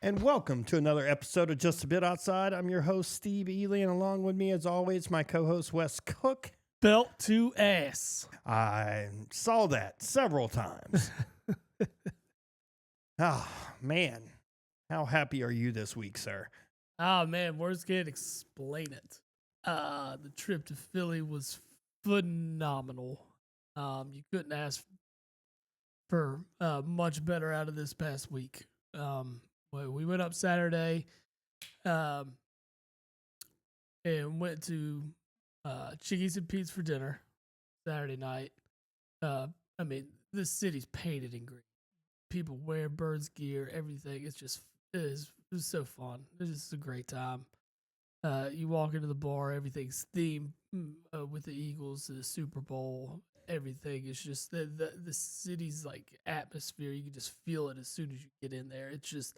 And welcome to another episode of Just a Bit Outside. I'm your host, Steve Ely, and along with me, as always, my co-host, Wes Cook. Belt to ass. I saw that several times. Man. How happy are you this week, sir? Oh, man, words can't explain it. The trip to Philly was phenomenal. You couldn't ask for much better out of this past week. We went up Saturday and went to Chickies and Pete's for dinner Saturday night. This city's painted in green. People wear birds gear, everything. It was so fun. It's just a great time. You walk into the bar, everything's themed with the Eagles, the Super Bowl. Everything is just the city's like atmosphere. You can just feel it as soon as you get in there. It's just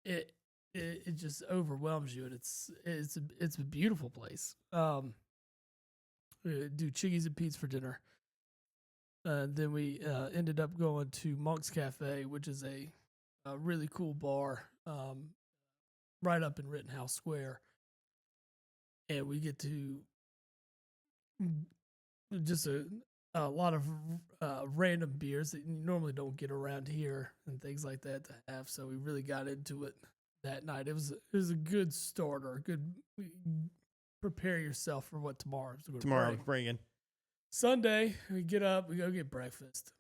it just overwhelms you, and it's a beautiful place. We do Chickies and Pete's for dinner. Then we ended up going to Monk's Cafe, which is a really cool bar right up in Rittenhouse Square. And we get to just a lot of random beers that you normally don't get around here and things like that to have. So we really got into it that night. It was a good starter, a good prepare yourself for what tomorrow's bringing. Sunday, we get up, we go get breakfast.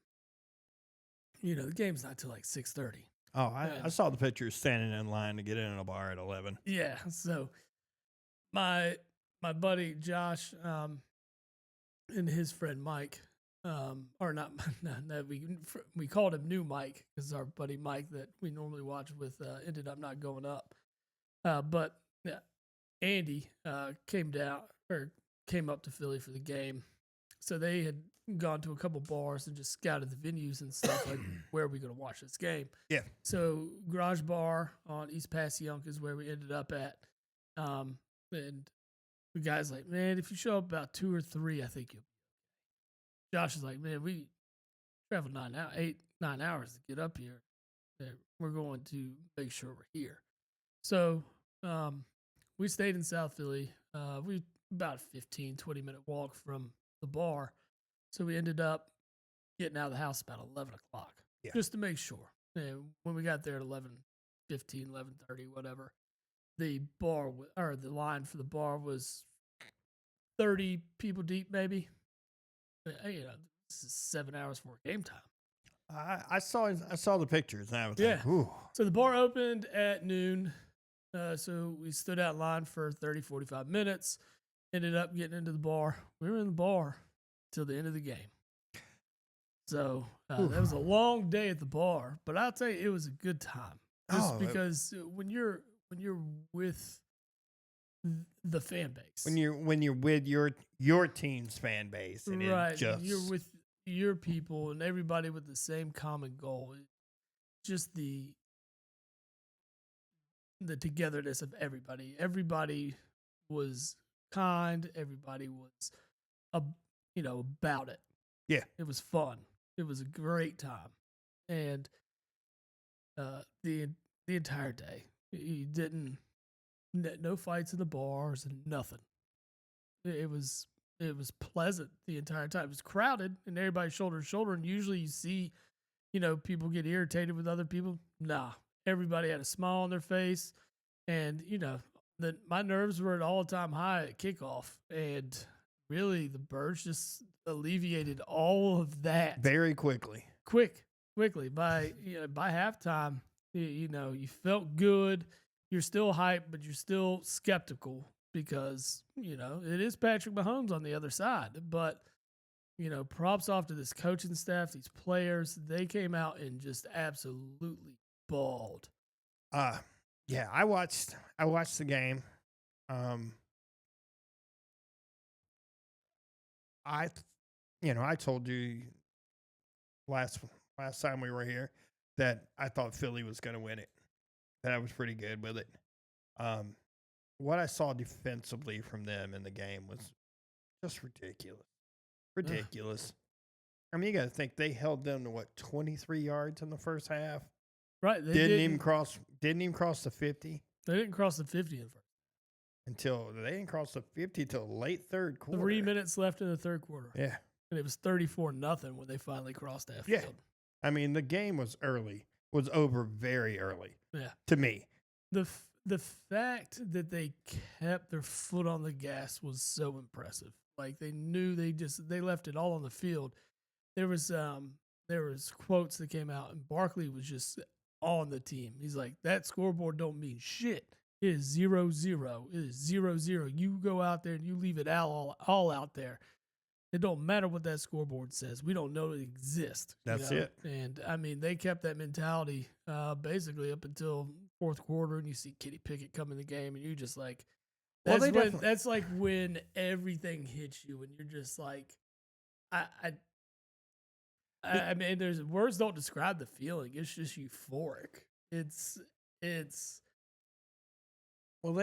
You know, the game's not till like 6:30. Oh, I saw the pictures standing in line to get in a bar at 11. Yeah, so my buddy Josh and his friend Mike, or not, we called him New Mike because our buddy Mike that we normally watch with ended up not going up. But Andy came up to Philly for the game. So they had gone to a couple bars and just scouted the venues and stuff, like where are we going to watch this game? Yeah. So Garage Bar on East Passyunk is where we ended up at. And the guy's like, man, if you show up about 2 or 3, I think you'll be okay. Josh is like, man, we traveled 9 hours to get up here. We're going to make sure we're here. So we stayed in South Philly. We about a 15, 20-minute walk from the bar. So we ended up getting out of the house about 11 o'clock just to make sure. And when we got there at 11:15, 11:30, whatever, the line for the bar was 30 people deep, maybe. You know, this is 7 hours before game time. I saw the pictures. And I was like, ooh. So the bar opened at noon. So we stood out in line for 30, 45 minutes. Ended up getting into the bar. We were in the bar till the end of the game. So that was a long day at the bar, but I'll tell you, it was a good time. Just because when you're with the fan base, when you're with your team's fan base, and right, you're with your people and everybody with the same common goal. Just the togetherness of everybody. Everybody was kind. Everybody was, about it. Yeah, it was fun. It was a great time, and the entire day, you didn't no fights in the bars and nothing. It was pleasant the entire time. It was crowded and everybody's shoulder to shoulder. And usually you see, people get irritated with other people. Nah, everybody had a smile on their face, and my nerves were at all-time high at kickoff, and really the Birds just alleviated all of that very quickly. Quickly by halftime. You felt good. You're still hyped, but you're still skeptical because it is Patrick Mahomes on the other side. But props off to this coaching staff, these players. They came out and just absolutely balled. Yeah, I watched the game. I told you last time we were here that I thought Philly was going to win it. That I was pretty good with it. What I saw defensively from them in the game was just ridiculous. Ridiculous. I mean, you got to think they held them to 23 yards in the first half. Right. Didn't even cross the 50 They didn't cross the 50 in the first. until they didn't cross the 50 till late third 3 quarter. minutes left in the third quarter. Yeah. And it was 34-0 when they finally crossed that Yeah. field. I mean, the game was over very early Yeah. to me. The fact that they kept their foot on the gas was so impressive. Like they knew they left it all on the field. There was quotes that came out and Barkley was just on the team. He's like, that scoreboard don't mean shit. It is 0-0. It is 0-0. You go out there and you leave it all out there. It don't matter what that scoreboard says. We don't know it exists. That's it. And I mean, they kept that mentality basically up until fourth quarter, and you see Kenny Pickett come in the game, and you just like, that's like when everything hits you, and you're just like, I mean, there's words don't describe the feeling. It's just euphoric. It's Well,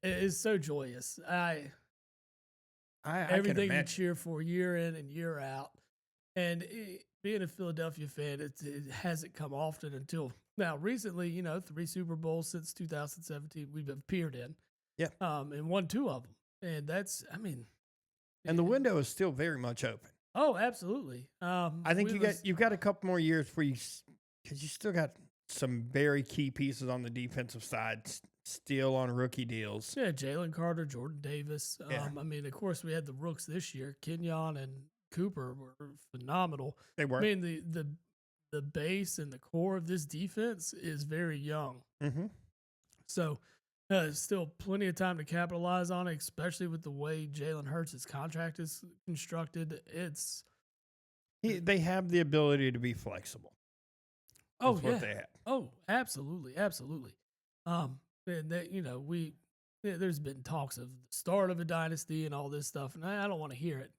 it's so joyous. I Everything can you imagine. cheer for year in and year out. And being a Philadelphia fan, it hasn't come often until now. Recently, 3 Super Bowls since 2017 we've appeared in. Yeah. And won 2 of them. And that's, I mean. And the window is still very much open. Oh, absolutely. I think you've got a couple more years because you still got some very key pieces on the defensive side still on rookie deals. Yeah, Jalen Carter, Jordan Davis. Yeah. I mean, of course, we had the rooks this year. Kenyon and Cooper were phenomenal. They were. I mean, the base and the core of this defense is very young. Mm-hmm. So still plenty of time to capitalize on it, especially with the way Jalen Hurts' contract is constructed. They have the ability to be flexible. That's what they have. Oh, absolutely, absolutely. And that there's been talks of the start of a dynasty and all this stuff, and I don't want to hear it.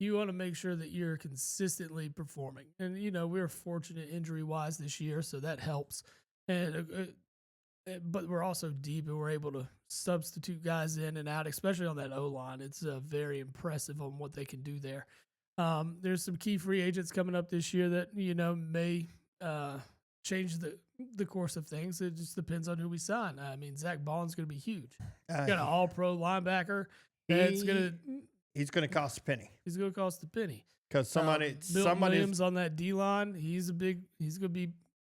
You want to make sure that you're consistently performing, and we were fortunate injury wise this year, so that helps. And but we're also deep, and we're able to substitute guys in and out, especially on that O line. It's very impressive on what they can do there. There's some key free agents coming up this year that may change the course of things. It just depends on who we sign. I mean, Zach Bond's going to be huge. Got an all-pro linebacker. He's going to cost a penny. He's going to cost a penny because somebody Williams on that D line. He's going to be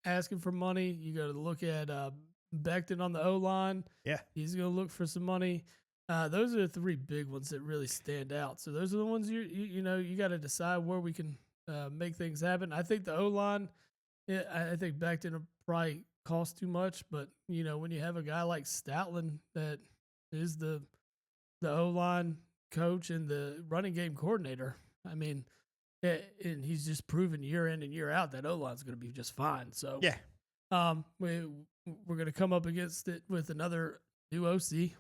asking for money. You got to look at Becton on the O line. Yeah, he's going to look for some money. Those are the 3 big ones that really stand out. So those are the ones you got to decide where we can make things happen. I think the O line. Yeah, I think Becton will probably cost too much, but when you have a guy like Stoutland that is the O-line coach and the running game coordinator, I mean, and he's just proven year in and year out that O-line is going to be just fine. So yeah, we're going to come up against it with another new OC,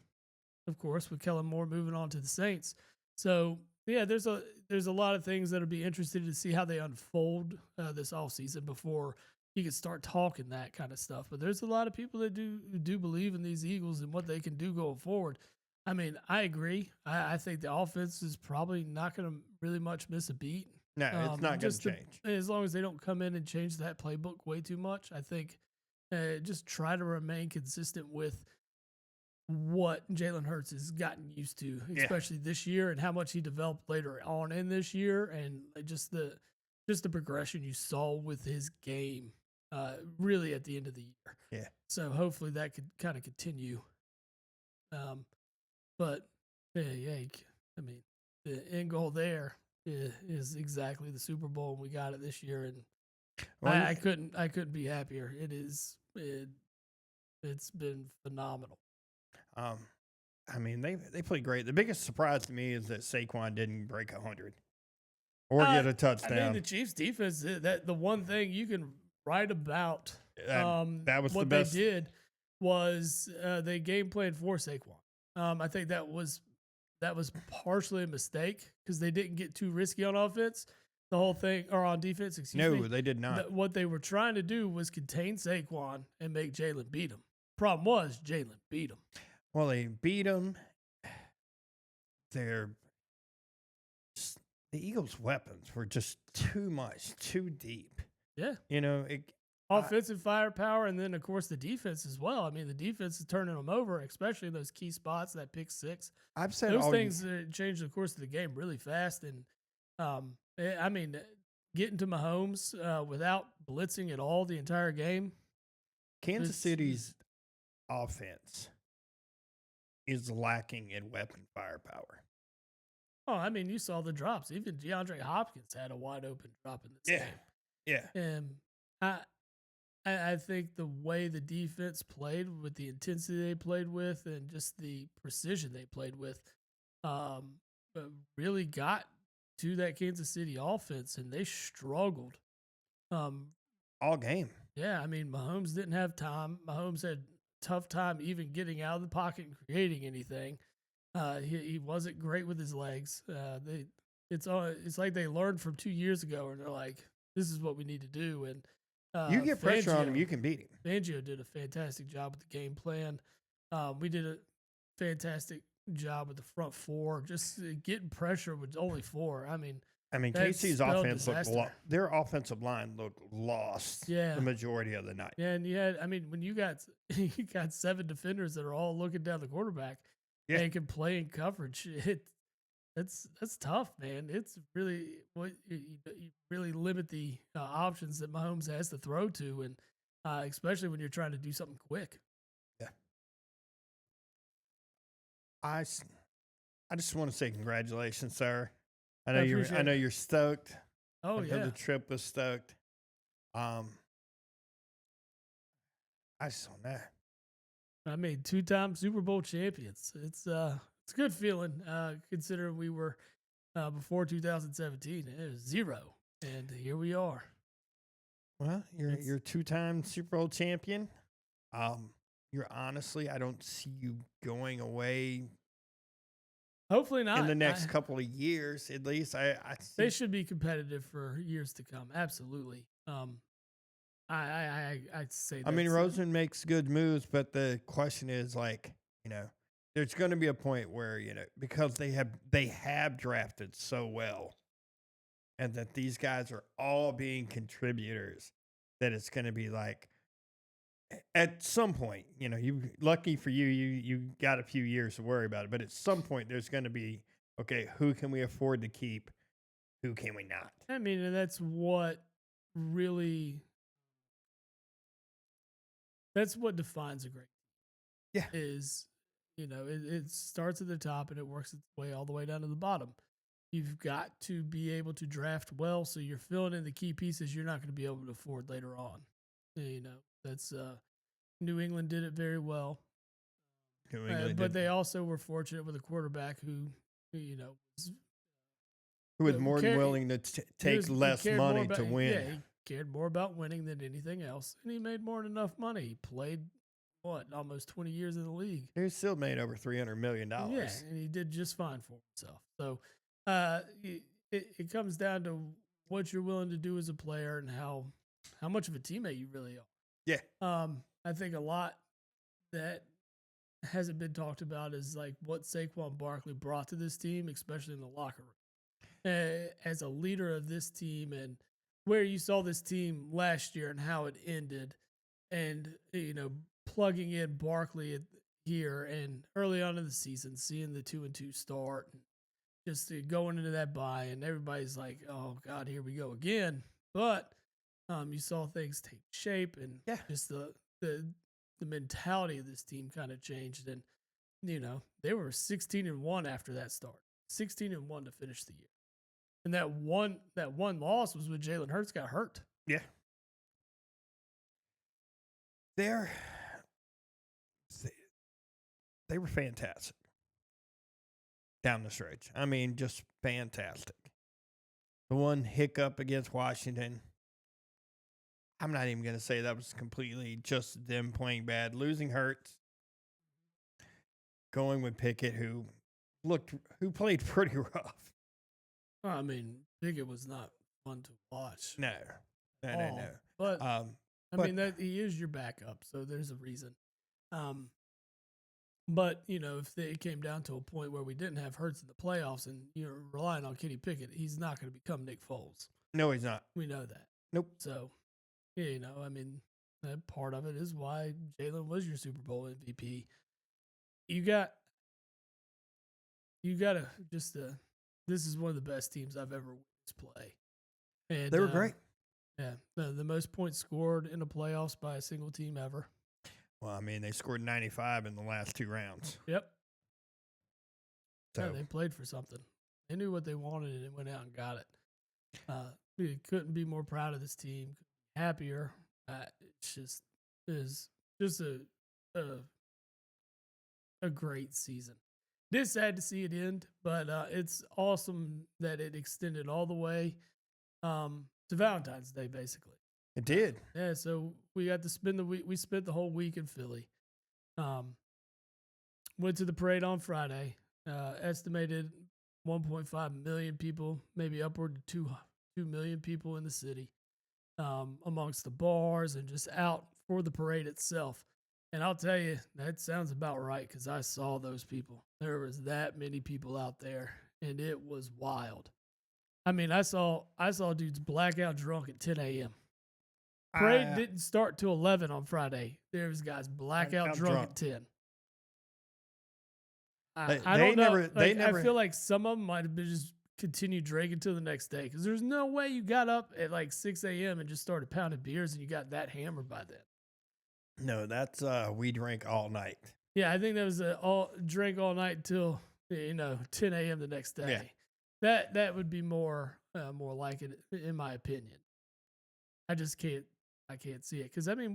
of course, with Kellen Moore moving on to the Saints. So yeah, there's a lot of things that'll be interesting to see how they unfold this offseason before you can start talking that kind of stuff. But there's a lot of people that do believe in these Eagles and what they can do going forward. I mean, I agree. I think the offense is probably not going to really much miss a beat. No, it's not going to change. As long as they don't come in and change that playbook way too much, I think just try to remain consistent with what Jalen Hurts has gotten used to, especially this year, and how much he developed later on in this year, and just the progression you saw with his game, really at the end of the year. Yeah. So hopefully that could kind of continue. But I mean, the end goal there is exactly the Super Bowl, and we got it this year, and I couldn't be happier. It's been phenomenal. I mean, they played great. The biggest surprise to me is that Saquon didn't break 100 or get a touchdown. I mean, the Chiefs' defense, that the one thing you can write about that was what the best. They did was they game planned for Saquon. I think that was partially a mistake because they didn't get too risky on offense. The whole thing, or on defense, excuse me. No, they did not. What they were trying to do was contain Saquon and make Jalen beat him. Problem was, Jalen beat him. Well, they beat him. The Eagles' weapons were just too much, too deep. Yeah. I offensive firepower, and then of course the defense as well. I mean, the defense is turning them over, especially in those key spots. That pick six, I've said those all things change the course of the game really fast. And I mean, getting to Mahomes without blitzing at all the entire game. Kansas It's City's offense is lacking in weapon firepower. oh, I mean, you saw the drops. Even DeAndre Hopkins had a wide open drop in this Yeah. game. Yeah. And I, I think the way the defense played, with the intensity they played with, and just the precision they played with, um, really got to that Kansas City offense, and they struggled. Um, All game. yeah, I mean, Mahomes didn't have time. Mahomes had tough time even getting out of the pocket and creating anything. He wasn't great with his legs. It's like they learned from 2 years ago, and they're like, "This is what we need to do." And You get pressure on him, you can beat him. Fangio did a fantastic job with the game plan. We did a fantastic job with the front four, just getting pressure with only four. I mean, that KC's spelled offense looked disaster. their offensive line looked lost Yeah. the majority of the night. Yeah, and I mean, when you got you got seven defenders that are all looking down the quarterback Yeah. and can play in coverage, that's tough, man. It's really you really limit the options that Mahomes has to throw to, and especially when you're trying to do something quick. Yeah. I just want to say congratulations, sir. I know appreciate it. you're stoked. Oh I know yeah, the trip was stoked. I just on that. I mean, 2-time Super Bowl champions. It's a good feeling considering we were before 2017. It was 0, and here we are. Well, It's- you're 2-time Super Bowl champion. You're honestly, I don't see you going away Hopefully not. in the next couple of years, at least. They should be competitive for years to come. Absolutely. I'd say. I mean, that's, Rosen makes good moves, but the question is, like, there's going to be a point where, because they have drafted so well, and that these guys are all being contributors, that it's going to be like, at some point, you lucky for you, you got a few years to worry about it, but at some point there's going to be, okay, who can we afford to keep? Who can we not? I mean, and that's what really. That's what defines a great. Yeah. Is it starts at the top and it works its way all the way down to the bottom. You've got to be able to draft well, so you're filling in the key pieces you're not going to be able to afford later on. That's New England did it very well. New England But did- they also were fortunate with a quarterback who was who was more than care- willing to take he less cared more money about- to win. Yeah, he cared more about winning than anything else, and he made more than enough money. He played almost 20 years in the league. He still made over $300 million. Yeah, and he did just fine for himself. So it comes down to what you're willing to do as a player and how much of a teammate you really are. Yeah. I think a lot that hasn't been talked about is like what Saquon Barkley brought to this team, especially in the locker room. As a leader of this team, and where you saw this team last year and how it ended, and plugging in Barkley here and early on in the season, seeing the 2-2 start, and just going into that bye, and everybody's like, "Oh God, here we go again." But you saw things take shape, and just the mentality of this team kind of changed, and they were 16-1 after that start, 16-1 to finish the year, and that one loss was when Jalen Hurts got hurt. Yeah. They were fantastic down the stretch. I mean, just fantastic. The one hiccup against Washington, I'm not even going to say that was completely just them playing bad. Losing Hurts, going with Pickett, who played pretty rough. I mean, Pickett was not fun to watch. No. But But I mean, that he is your backup, so there's a reason. But if it came down to a point where we didn't have Hurts in the playoffs and you're relying on Kenny Pickett, he's not going to become Nick Foles. no, he's not. We know that. Nope. So, You know, I mean, that part of it is why Jalen was your Super Bowl MVP. You got you got to just this is one of the best teams I've ever witnessed play. They And were great. yeah, the most points scored in the playoffs by a single team ever. Well, I mean, they scored 95 in the last 2 rounds. Yep. So Yeah, they played for something. They knew what they wanted and went out and got it. We couldn't be more proud of this team. Happier. It's just is just a a great season. It's sad to see it end, but it's awesome that it extended all the way to Valentine's Day, basically. it did. Yeah, so we got to spend the week. We spent the whole week in Philly. Um, went to the parade on Friday. Estimated 1.5 million people, maybe upward to 2 million people in the city, amongst the bars and just out for the parade itself. And I'll tell you, that sounds about right because I saw those people. There was that many people out there, and it was wild. I mean, I saw dudes blackout drunk at 10 a.m. Parade I, didn't start till 11 on Friday. There was guys blackout Blackout drunk drunk. at 10. I They don't know. never- they Like, I never- feel like some of them might have been just continued drinking until the next day because there's no way you got up at like 6 a.m. and just started pounding beers and you got that hammered by then. No, that's we drank all night. Yeah, I think that was all drink all night until 10 a.m. the next day. Yeah. That would be more like it in my opinion. I just can't see it because I mean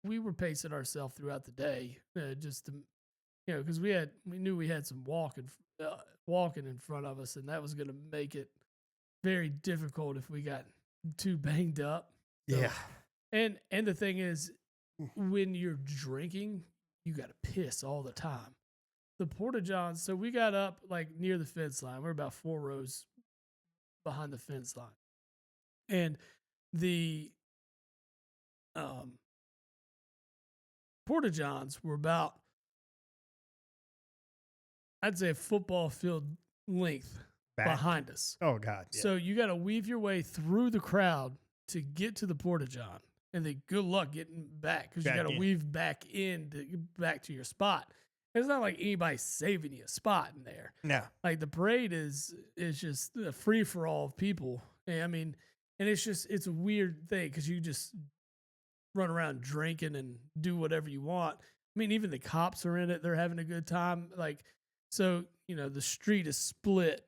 we were pacing ourselves throughout the day just to because we knew we had some walking in front of us and that was going to make it very difficult if we got too banged up. So, Yeah. and the thing is, when you're drinking, you got to piss all the time. The Porta Johns, so we got up like near the fence line. We're about 4 rows behind the fence line. And the Porta Johns were about, I'd say, a football field length Back. behind us. Oh God. Yeah. So you got to weave your way through the crowd to get to the Porta John. And then good luck getting back because you Back got to in. weave back back to your spot. It's not like anybody's saving you a spot in there. No. Like the parade is just a free for all of people. And I mean, and it's a weird thing because you just run around drinking and do whatever you want. I mean, even the cops are in it; they're having a good time. Like, so the street is split,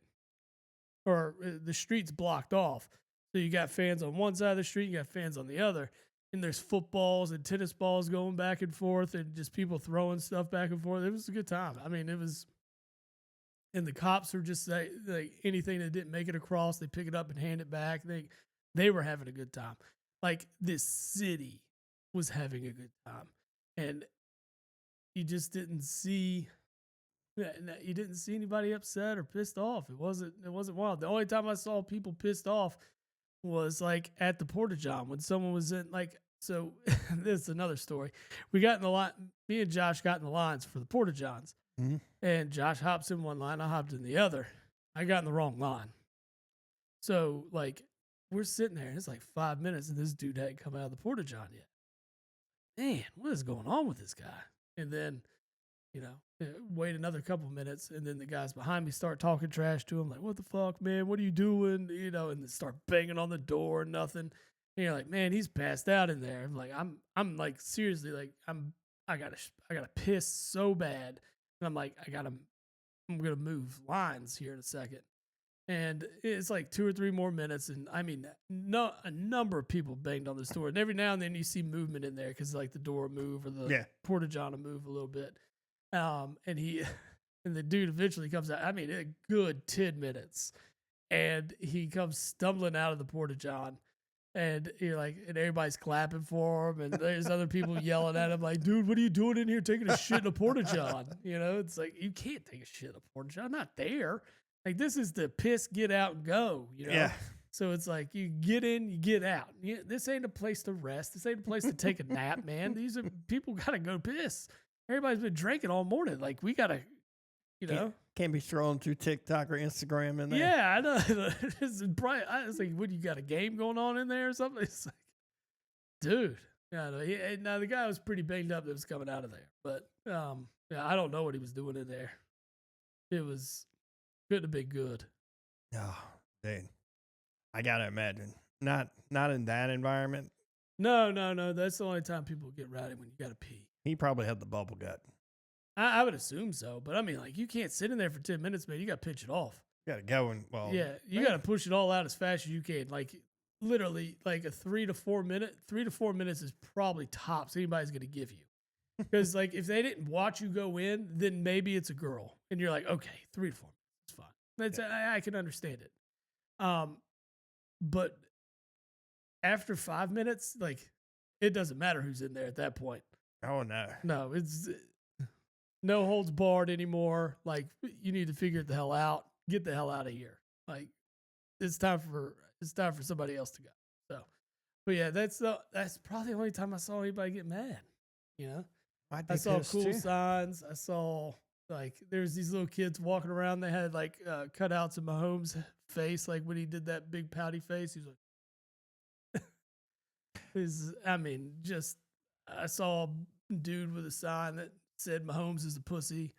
or the street's blocked off. So you got fans on one side of the street, you got fans on the other. And there's footballs and tennis balls going back and forth and just people throwing stuff back and forth. It was a good time. I mean, it was, and the cops were just like anything that didn't make it across, they pick it up and hand it back. They were having a good time. Like this city was having a good time. And you just didn't see anybody upset or pissed off. It wasn't wild. The only time I saw people pissed off was like at the Porta John when someone was in like, so this is another story. We got in the line, me and Josh got in the lines for the Porta Johns. Mm-hmm. And Josh hops in one line, I hopped in the other. I got in the wrong line. So like we're sitting there and it's like 5 minutes and this dude hadn't come out of the Porta John yet. Man, what is going on with this guy? And then, wait another couple minutes, and then the guys behind me start talking trash to him, like, "What the fuck, man? What are you doing?" And they start banging on the door, nothing. And you're like, "Man, he's passed out in there." I'm like, I'm like seriously, like, I gotta piss so bad, and I'm like, I'm gonna move lines here in a second. And it's like 2 or 3 more minutes, and I mean, a number of people banged on this door, and every now and then you see movement in there because like the door will move or the Porta John will move a little bit. And and the dude eventually comes out. I mean, a good 10 minutes, and he comes stumbling out of the Porta John, and you're like, and everybody's clapping for him, and there's other people yelling at him like, "Dude, what are you doing in here taking a shit in a Porta John?" It's like you can't take a shit in a Porta John, not there. Like this is the piss, get out, and go. Yeah. So it's like you get in, you get out. This ain't a place to rest. This ain't a place to take a nap, man. These are people gotta go piss. Everybody's been drinking all morning. Like we gotta, Can't be scrolling through TikTok or Instagram in there. Yeah, I know. It's probably, I was like, what, you got a game going on in there or something? It's like, dude. Yeah, no, now the guy was pretty banged up that was coming out of there, but yeah, I don't know what he was doing in there. It was couldn't have been good. Oh, dude. I gotta imagine. Not in that environment. No, no, no. That's the only time people get rowdy when you got to pee. He probably had the bubble gut. I would assume so, but I mean, like, you can't sit in there for 10 minutes, man. You got to pitch it off. You gotta go and Yeah, you got to push it all out as fast as you can. Like, literally, like a 3 to 4 minutes is probably tops anybody's going to give you. Because, like, if they didn't watch you go in, then maybe it's a girl. And you're like, okay, 3 to 4 minutes. It's fine. That's, I can understand it. But after 5 minutes, like, it doesn't matter who's in there at that point. Oh no. No, it's no holds barred anymore. Like, you need to figure it the hell out. Get the hell out of here. Like, it's time for somebody else to go. So, but yeah, that's probably the only time I saw anybody get mad. You know, I saw cool signs. I saw, like, there's these little kids walking around. They had like cutouts of Mahomes' face, like when he did that big pouty face. He was like, I mean, just I saw a dude with a sign that said Mahomes is a pussy.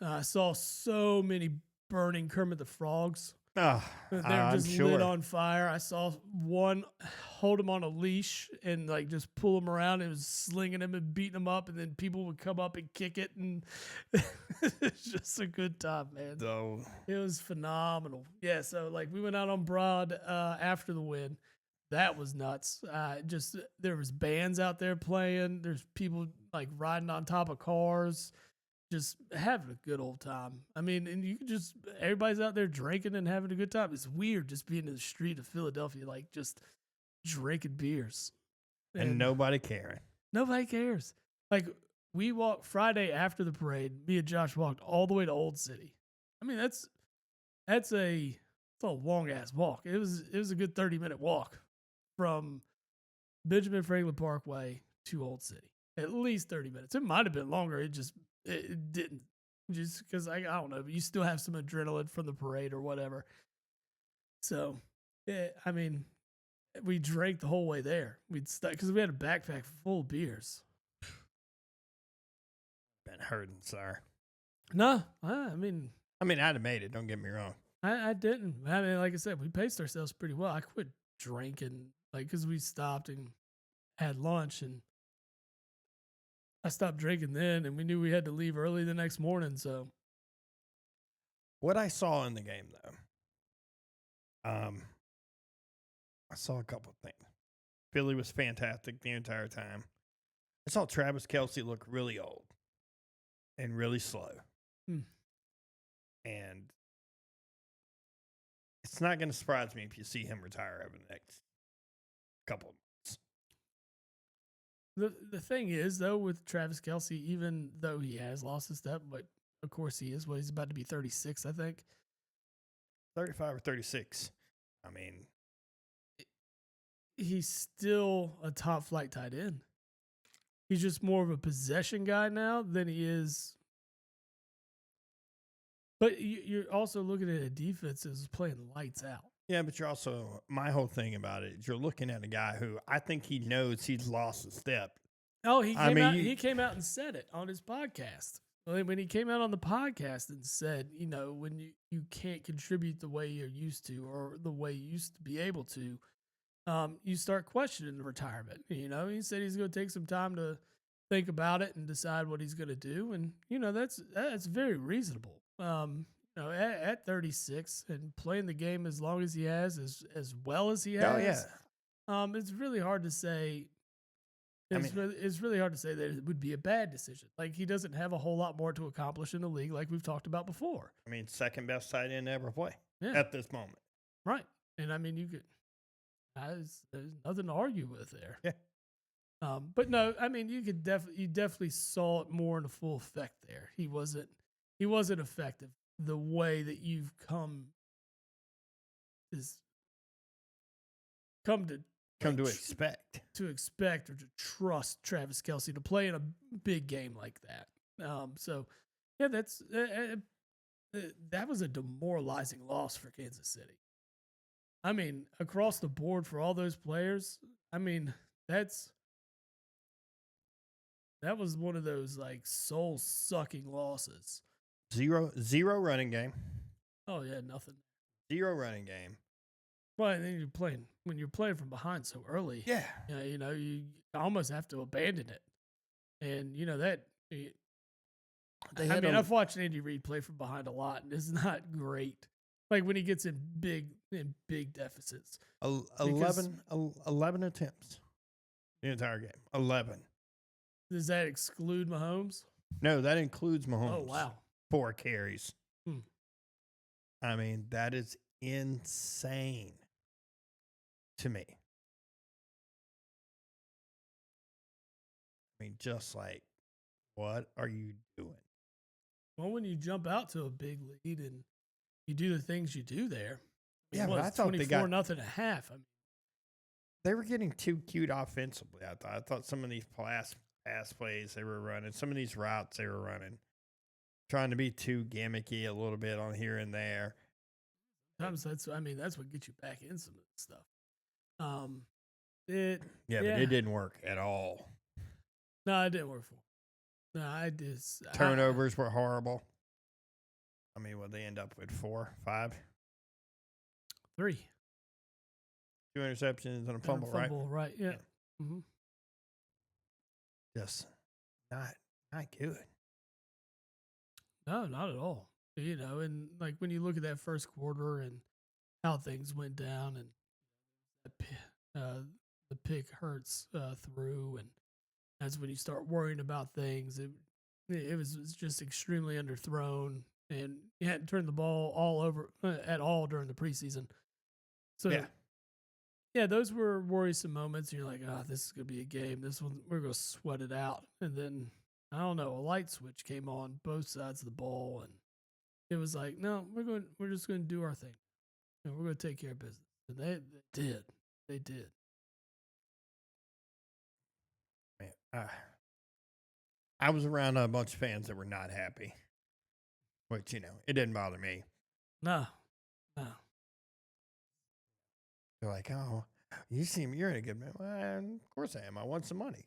I saw so many burning Kermit the Frogs. Oh, They're just lit on fire. I saw one hold him on a leash and like just pull him around. It was slinging him and beating him up, and then people would come up and kick it, and it's just a good time, man. So it was phenomenal. Yeah, so like we went out on Broad after the win. That was nuts. Just there was bands out there playing. There's people like riding on top of cars, just having a good old time. I mean, and you can just everybody's out there drinking and having a good time. It's weird just being in the street of Philadelphia, like just drinking beers and nobody caring. Nobody cares. Like we walked Friday after the parade. Me and Josh walked all the way to Old City. I mean, that's a long ass walk. It was a good 30-minute walk from Benjamin Franklin Parkway to Old City. At least 30 minutes. It might have been longer. It didn't. Just because I don't know. But you still have some adrenaline from the parade or whatever. So, I mean, we drank the whole way there. We'd stuck because we had a backpack full of beers. Been hurting, sir. No, I mean, I'd have made it. Don't get me wrong. I didn't. I mean, like I said, we paced ourselves pretty well. I quit drinking, like, because we stopped and had lunch, and I stopped drinking then, and we knew we had to leave early the next morning. So, what I saw in the game, though, I saw a couple of things. Philly was fantastic the entire time. I saw Travis Kelce look really old and really slow. And it's not going to surprise me if you see him retire over the next couple of months. The thing is, though, with Travis Kelce, even though he has lost a step, but of course he is, he's about to be 36, I think. 35 or 36. I mean, he's still a top flight tight end. He's just more of a possession guy now than he is. But you're also looking at a defense that's playing lights out. Yeah, but you're also, my whole thing about it is you're looking at a guy who I think he knows he's lost a step. Oh, he came out and said it on his podcast. When he came out on the podcast and said, you know, when you can't contribute the way you're used to or the way you used to be able to, you start questioning the retirement. You know, he said he's going to take some time to think about it and decide what he's going to do. And, you know, that's very reasonable. You know, at 36 and playing the game as long as he has, as well as he has. Oh, yeah. It's really hard to say. It's really hard to say that it would be a bad decision. Like, he doesn't have a whole lot more to accomplish in the league, like we've talked about before. I mean, second best tight end to ever play at this moment. Right. And I mean, you could, there's nothing to argue with there. Yeah. But no, I mean, you definitely saw it more in a full effect there. He wasn't effective the way that you've come to expect or to trust Travis Kelce to play in a big game like that. So yeah, that was a demoralizing loss for Kansas City. I mean, across the board for all those players. I mean, That's that was one of those like soul sucking losses. Zero running game. Oh yeah, nothing. Zero running game. Well, and then when you're playing from behind so early. Yeah. You almost have to abandon it, and that. They I had mean, I've watched Andy Reid play from behind a lot, and it's not great. Like when he gets in big deficits. 11 attempts the entire game. 11. Does that exclude Mahomes? No, that includes Mahomes. Oh wow, 4 carries. Hmm. I mean, that is insane to me. I mean, just like, what are you doing? Well, when you jump out to a big lead and you do the things you do there, Yeah, but I thought they got 24-0 a half. I mean, they were getting too cute offensively. I thought some of these pass plays they were running, some of these routes they were running, trying to be too gimmicky a little bit on here and there. sometimes that's what gets you back in some of this stuff. But it didn't work at all. No, it didn't work for me. No, I just Turnovers were horrible. I mean, what they end up with 4, 5, 3. 2 interceptions and a fumble, right? Yeah. Mm-hmm. Just not good. No, not at all. And like when you look at that first quarter and how things went down, and the pick hurts through, and that's when you start worrying about things. It was just extremely underthrown, and you hadn't turned the ball all over at all during the preseason. So yeah, those were worrisome moments. You're like, this is gonna be a game. This one we're gonna sweat it out, and then I don't know, a light switch came on both sides of the ball, and it was like, no, we're just going to do our thing, and we're going to take care of business. And they did. Man, I was around a bunch of fans that were not happy, which it didn't bother me. No. They're like, oh, you seem you're in a good mood. Well, of course I am. I want some money.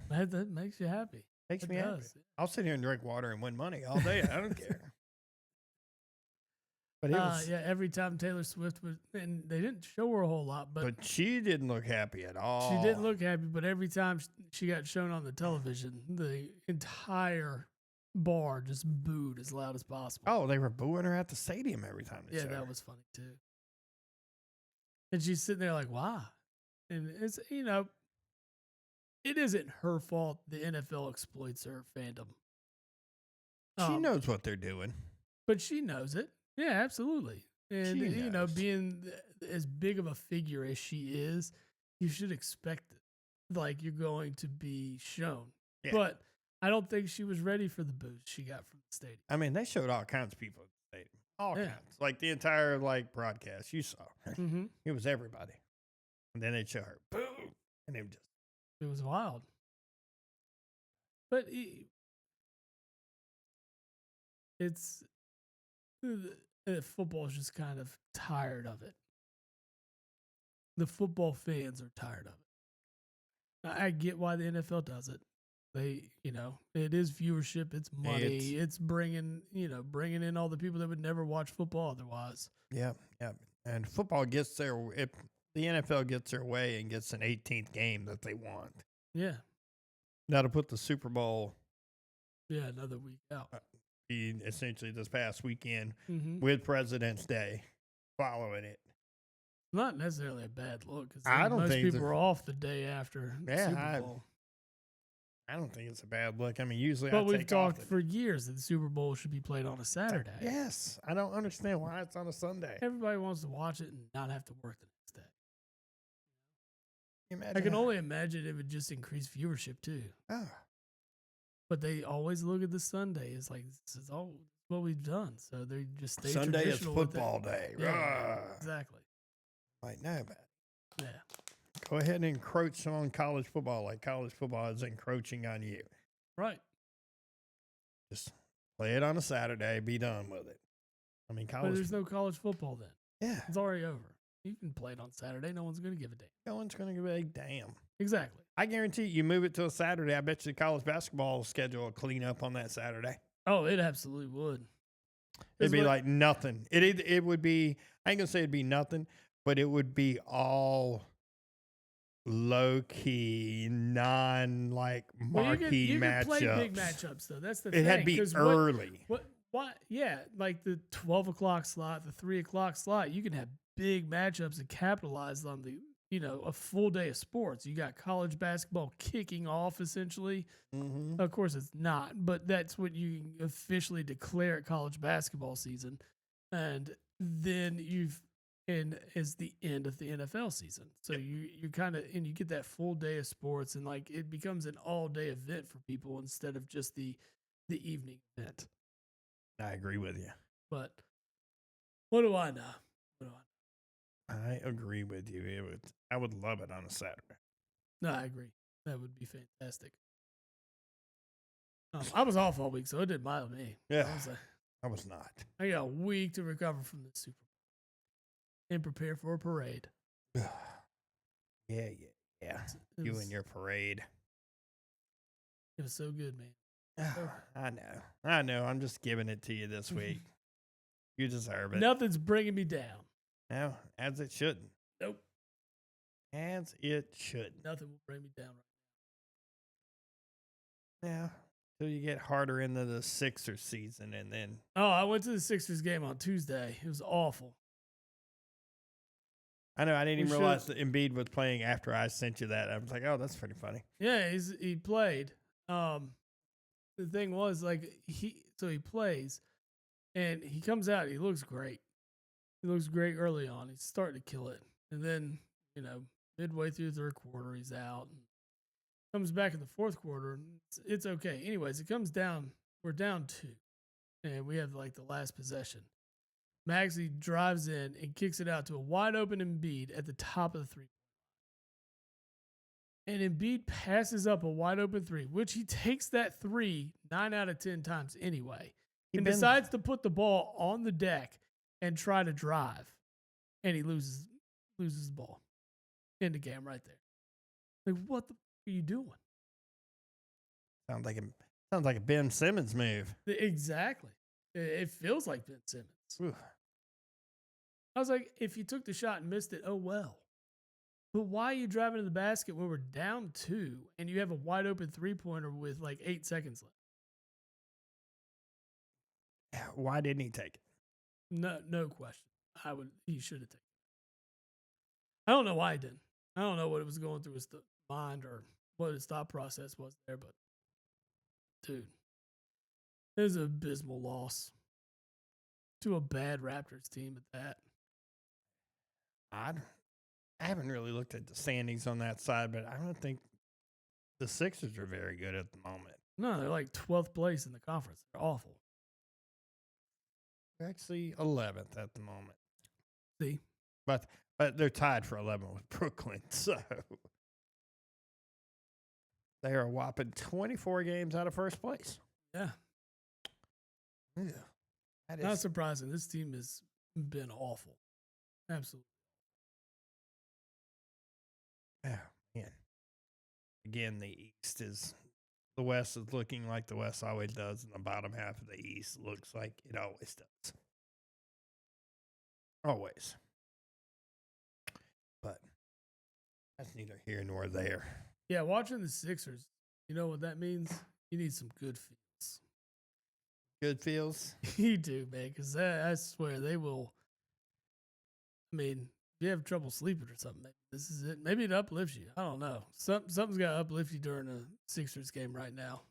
That makes you happy. Makes me happy. I'll sit here and drink water and win money all day. I don't care. But it was, every time Taylor Swift was, and they didn't show her a whole lot, but she didn't look happy at all. She didn't look happy, but every time she got shown on the television, the entire bar just booed as loud as possible. Oh, they were booing her at the stadium every time they showed her. That was funny too. And she's sitting there like, why? And it's, it isn't her fault the NFL exploits her fandom. She knows what they're doing. But she knows it. Yeah, absolutely. And, being as big of a figure as she is, you should expect it. Like, you're going to be shown. Yeah. But I don't think she was ready for the boost she got from the stadium. I mean, they showed all kinds of people at the stadium. All kinds. Like, the entire, broadcast you saw. Mm-hmm. It was everybody. And then they'd show her. Boom! And it was wild. But it's... football is just kind of tired of it. The football fans are tired of it. I get why the NFL does it. They, it is viewership. It's money. It's bringing in all the people that would never watch football otherwise. Yeah. And football gets the NFL gets their way and gets an 18th game that they want. Yeah. Now to put the Super Bowl. Yeah, another week out. Essentially this past weekend with President's Day following it. Not necessarily a bad look because most people are off the day after Super Bowl. I don't think it's a bad look. I mean, usually we've talked for years that the Super Bowl should be played on a Saturday. Yes. I don't understand why it's on a Sunday. Everybody wants to watch it and not have to work the next day. I can only imagine it would just increase viewership too. Oh. But they always look at the Sunday as like, this is all what we've done. So they just stay Sunday is football day. Yeah, exactly. Like, no, man. Yeah. Go ahead and encroach on college football like college football is encroaching on you. Right. Just play it on a Saturday. Be done with it. I mean, But there's no college football then. Yeah. It's already over. You can play it on Saturday. No one's going to give a damn. No one's going to give a damn. Exactly. I guarantee you move it to a Saturday. I bet you college basketball schedule will clean up on that Saturday. Oh, it absolutely would. It'd Is be what like nothing. It would be. I ain't gonna say it'd be nothing, but it would be all low key, non like well marquee you can play big matchups. matchups though. That's the It had to thing. be Because early. what yeah, like the 12 o'clock slot, the 3 o'clock slot, you can have big matchups and capitalize on the a full day of sports. You got college basketball kicking off essentially. Mm-hmm. Of course, it's not, but that's what you officially declare at college basketball season, and then is the end of the NFL season. So Yep. you kind of and you get that full day of sports, and like it becomes an all day event for people instead of just the evening event. I agree with you. But what do I know? What do I agree with you. I would love it on a Saturday. No, I agree. That would be fantastic. I was off all week, so it didn't bother me. Yeah, I was like, I was not. I got a week to recover from the Super Bowl and prepare for a parade. Yeah. It You was, and your parade. it was so good, man. I know. I'm just giving it to you this week. You deserve it. Nothing's bringing me down. No, as it shouldn't. Nope. As it should. Nothing will bring me down. Yeah. Till you get harder into the Sixers season and then Oh, I went to the Sixers game on Tuesday. It was awful. I know I didn't We even should- realize that Embiid was playing after I sent you that. I was like, oh, that's pretty funny. Yeah, he played. The thing was like he plays and he comes out. He looks great. He looks great early on. He's starting to kill it, and then midway through the third quarter, he's out. And comes back in the fourth quarter, and it's okay. Anyways, it comes down. We're down 2, and we have like the last possession. Maxey drives in and kicks it out to a wide open Embiid at the top of the 3. And Embiid passes up a wide open 3, which he takes that 3 9 out of 10 times anyway, and decides to put the ball on the deck and try to drive, and he loses the ball. End the game right there. Like, what the are you doing? Sounds like a Ben Simmons move. Exactly. It feels like Ben Simmons. Ooh. I was like, if you took the shot and missed it, oh well. But why are you driving to the basket when we're down 2 and you have a wide open 3-pointer with like 8 seconds left? Why didn't he take it? No question. He should have taken it. I don't know why he didn't. I don't know what it was going through his mind or what his thought process was there, but dude, it was an abysmal loss to a bad Raptors team at that. I haven't really looked at the standings on that side, but I don't think the Sixers are very good at the moment. No, they're like 12th place in the conference. They're awful. They're actually 11th at the moment. See? But they're tied for 11th with Brooklyn, so they are a whopping 24 games out of first place. Yeah. Yeah. That Not is surprising. This team has been awful. Absolutely. man. Again, the West is looking like the West always does, and the bottom half of the East looks like it always does. Always. But that's neither here nor there. Yeah, watching the Sixers, you know what that means? You need some good feels. Good feels. You do, man, because I swear they will. I mean, if you have trouble sleeping or something, maybe this is it. Maybe it uplifts you. I don't know. Something's got to uplift you during a Sixers game right now.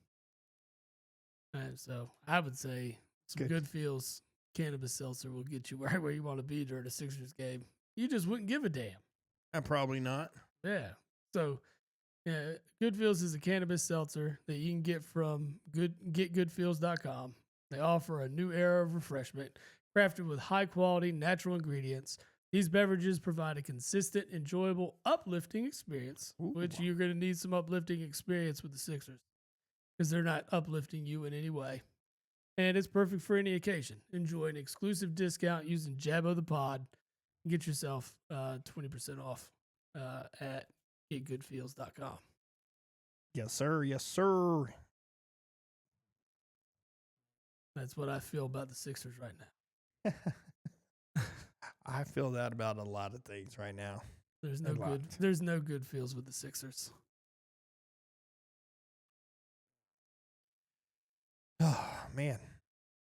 And so I would say some good feels. Cannabis seltzer will get you right where you want to be during a Sixers game. You just wouldn't give a damn. Probably not. Yeah. So, yeah, Good Feels is a cannabis seltzer that you can get from getgoodfeels.com. They offer a new era of refreshment crafted with high quality natural ingredients. These beverages provide a consistent, enjoyable, uplifting experience, which you're going to need some uplifting experience with the Sixers because they're not uplifting you in any way. And it's perfect for any occasion. Enjoy an exclusive discount using Jabbo the Pod. Get yourself 20% off at getgoodfeels.com. Yes, sir. Yes, sir. That's what I feel about the Sixers right now. I feel that about a lot of things right now. There's A no lot. good. There's no good feels with the Sixers. Oh, man.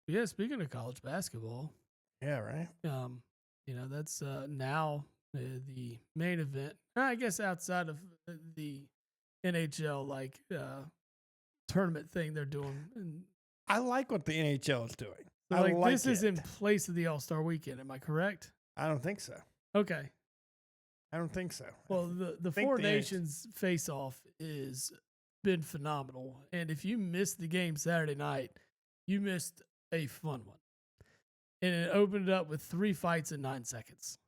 Yeah, speaking of college basketball, Yeah, right? that's now the main event. I guess outside of the NHL tournament thing they're doing. And I like what the NHL is doing. so I like this is it. in place of the All-Star weekend. Am I correct? I don't think so. Okay. I don't think so. Well, the think Four the Nations face-off is been phenomenal. And if you missed the game Saturday night, you missed a fun one. And it opened up with 3 fights in 9 seconds.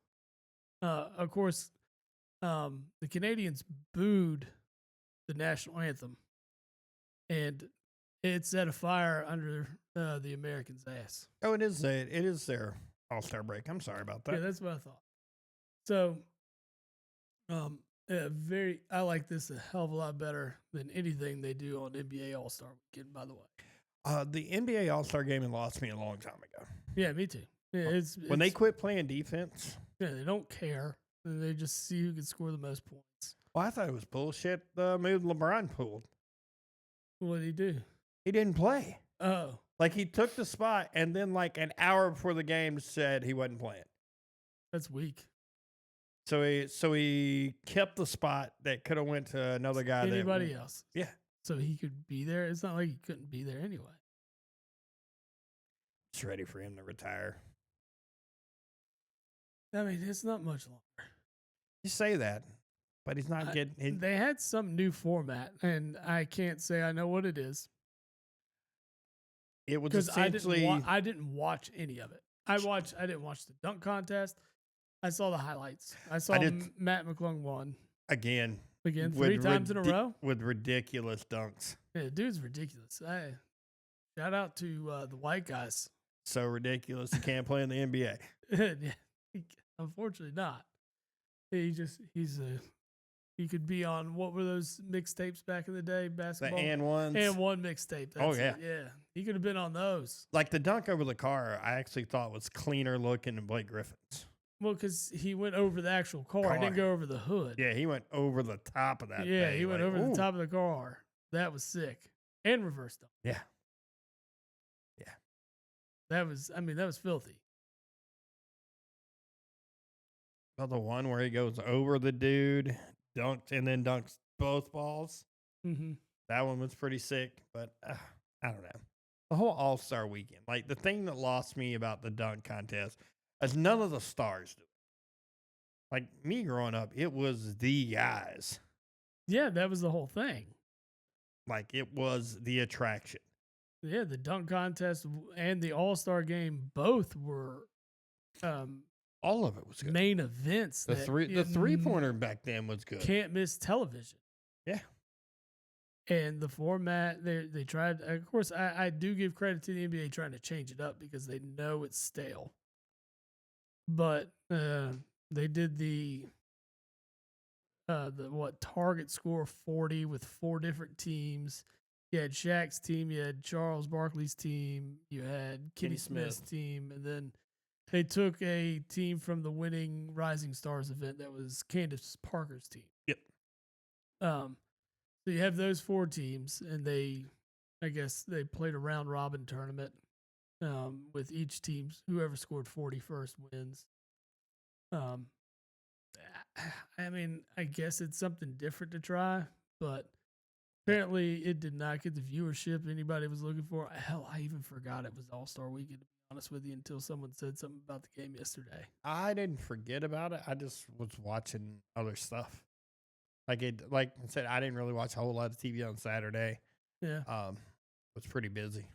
Of course, the Canadians booed the national anthem, and it set a fire under the Americans' ass. Oh, it is their All-Star break. I'm sorry about that. Yeah, that's what I thought. So, I like this a hell of a lot better than anything they do on NBA All-Star Weekend, by the way. The NBA All-Star game had lost me a long time ago. Yeah, me too. Yeah, When they quit playing defense. Yeah, they don't care. They just see who can score the most points. Well, I thought it was bullshit. The move LeBron pulled. What did he do? He didn't play. Oh, Like he took the spot, and then like an hour before the game said he wasn't playing. that's weak. So he kept the spot that could have went to another guy. Anybody else? Yeah. So he could be there. It's not like he couldn't be there anyway. It's ready for him to retire. I mean, it's not much longer. You say that, but he's not getting. They had some new format, and I can't say I know what it is It was because essentially. I didn't watch any of it. I didn't watch the dunk contest. I saw the highlights. I saw Matt McClung won Again, 3 times in a row with ridiculous dunks. Yeah, dude's ridiculous. Hey, shout out to the white guys. So ridiculous, he can't play in the NBA. Yeah, unfortunately not. He could be on, what were those mixtapes back in the day? Basketball. The and ones. And one mixtape. Oh, yeah. Yeah. He could have been on those. Like the dunk over the car, I actually thought was cleaner looking than Blake Griffin's. Well, because he went over the actual car. He didn't go over the hood. Yeah, he went over the top of that. Yeah, thing. he went over the top of the car. That was sick. And reversed them. Yeah. That was filthy. Well, the one where he goes over the dude, dunks, and then dunks both balls. Mm-hmm. That one was pretty sick, but I don't know. The whole All-Star weekend, like the thing that lost me about the dunk contest is none of the stars do it. Like me growing up, it was the guys. Yeah, that was the whole thing. Like it was the attraction. Yeah, the dunk contest and the All-Star game both were all of it was good. Main events. The three-pointer back then was good. Can't miss television. Yeah. And the format, they tried. Of course, I do give credit to the NBA trying to change it up because they know it's stale. But they did the target score 40 with 4 different teams. You had Shaq's team, you had Charles Barkley's team, you had Kenny Smith's team, and then they took a team from the winning Rising Stars event that was Candace Parker's team. Yep. So you have those 4 teams, and I guess they played a round robin tournament with each team. Whoever scored 40 first wins. I mean, I guess it's something different to try, but apparently it did not get the viewership anybody was looking for. Hell, I even forgot it was All-Star Weekend, to be honest with you, until someone said something about the game yesterday. I didn't forget about it. I just was watching other stuff. Like I said, I didn't really watch a whole lot of TV on Saturday. Yeah. Was pretty busy.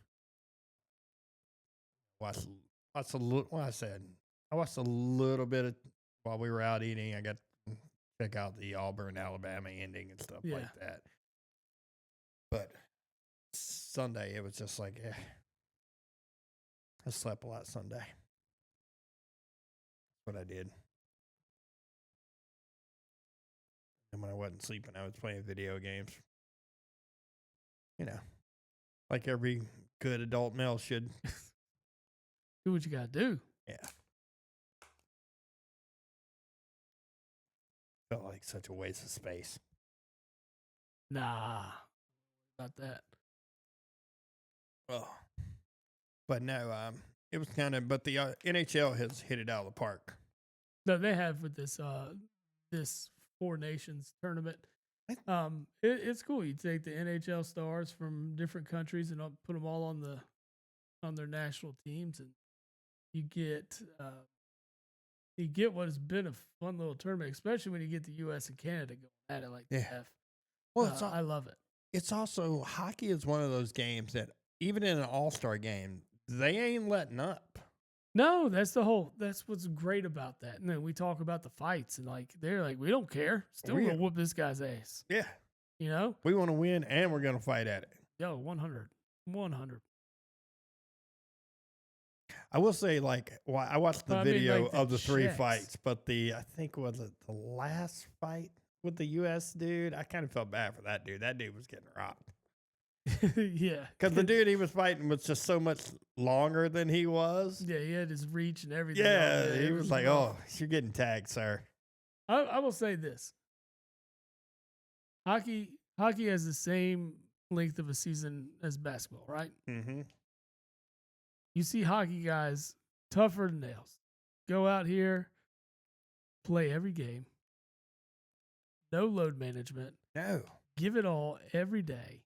Watched a little. Well, I watched a little bit of while we were out eating. I got to check out the Auburn, Alabama ending and stuff like that. But Sunday, it was just like, I slept a lot Sunday. That's what I did. And when I wasn't sleeping, I was playing video games. You know, like every good adult male should. Do what you got to do. Yeah. Felt like such a waste of space. Nah, about that. Oh. But no, it was kind of, but the NHL has hit it out of the park. No, they have with this Four Nations tournament. It's cool. You take the NHL stars from different countries and put them all on their national teams, and you get what has been a fun little tournament, especially when you get the U.S. and Canada going at it like they have. Well, I love it. It's also, hockey is one of those games that even in an all-star game, they ain't letting up. No, that's what's great about that. And then we talk about the fights, and like they're like, we don't care. Still gonna whoop this guy's ass. Yeah. You know? We want to win and we're gonna fight at it. Yo, 100. 100. I will say, like, well, I watched the video like of the three checks. fights, but I think was it the last fight with the U.S. dude? I kind of felt bad for that dude. That dude was getting robbed. Yeah. Because the dude he was fighting was just so much longer than he was. Yeah, he had his reach and everything. Yeah, he was like, oh, you're getting tagged, sir. I will say this. Hockey has the same length of a season as basketball, right? Mm-hmm. You see hockey guys tougher than nails. Go out here, play every game. No load management. No. Give it all every day.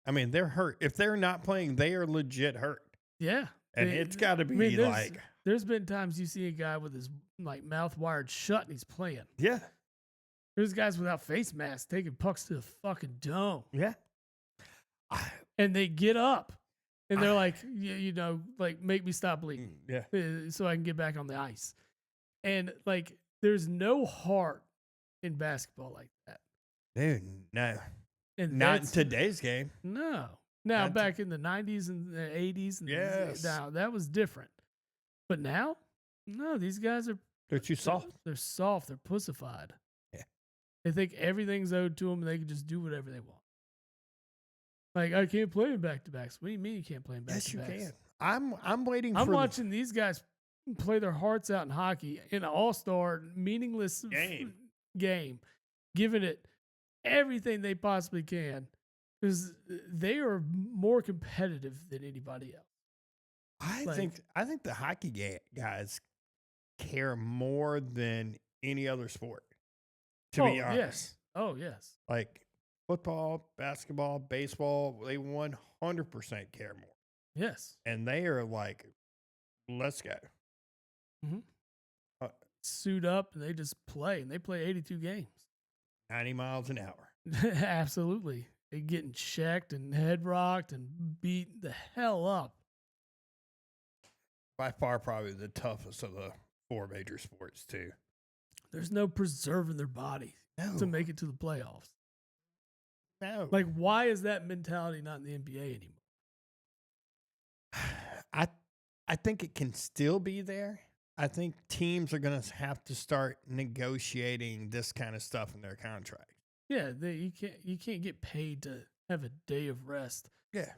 I mean, they're hurt. If they're not playing, they are legit hurt. Yeah. And it's got to be there's been times you see a guy with his like mouth wired shut and he's playing. Yeah. There's guys without face masks taking pucks to the fucking dome. Yeah. And they get up and they're like, like, make me stop bleeding. Yeah. So I can get back on the ice. And like, there's no heart in basketball like that. Dude, no. And not in today's game. No. Now, back in the 90s and the 80s, now that was different. But now, no, these guys they're too soft. They're soft. They're pussified. Yeah. They think everything's owed to them and they can just do whatever they want. Like, I can't play in back-to-backs. What do you mean you can't play in back-to-backs? Yes, you can. I'm waiting I'm watching these guys play their hearts out in hockey in an all-star, meaningless game, giving it everything they possibly can because they are more competitive than anybody else. I think the hockey guys care more than any other sport. To be honest. Yes. Oh, yes. Like football, basketball, baseball, they 100% care more. Yes. And they are like, let's go. Mm-hmm. Suit up and they just play. And they play 82 games. 90 miles an hour. Absolutely. They're getting checked and head rocked and beat the hell up. By far, probably the toughest of the four major sports, too. There's no preserving their body to make it to the playoffs. No. Like, why is that mentality not in the NBA anymore? I think it can still be there. I think teams are going to have to start negotiating this kind of stuff in their contract. Yeah, you can't get paid to have a day of rest. Yeah,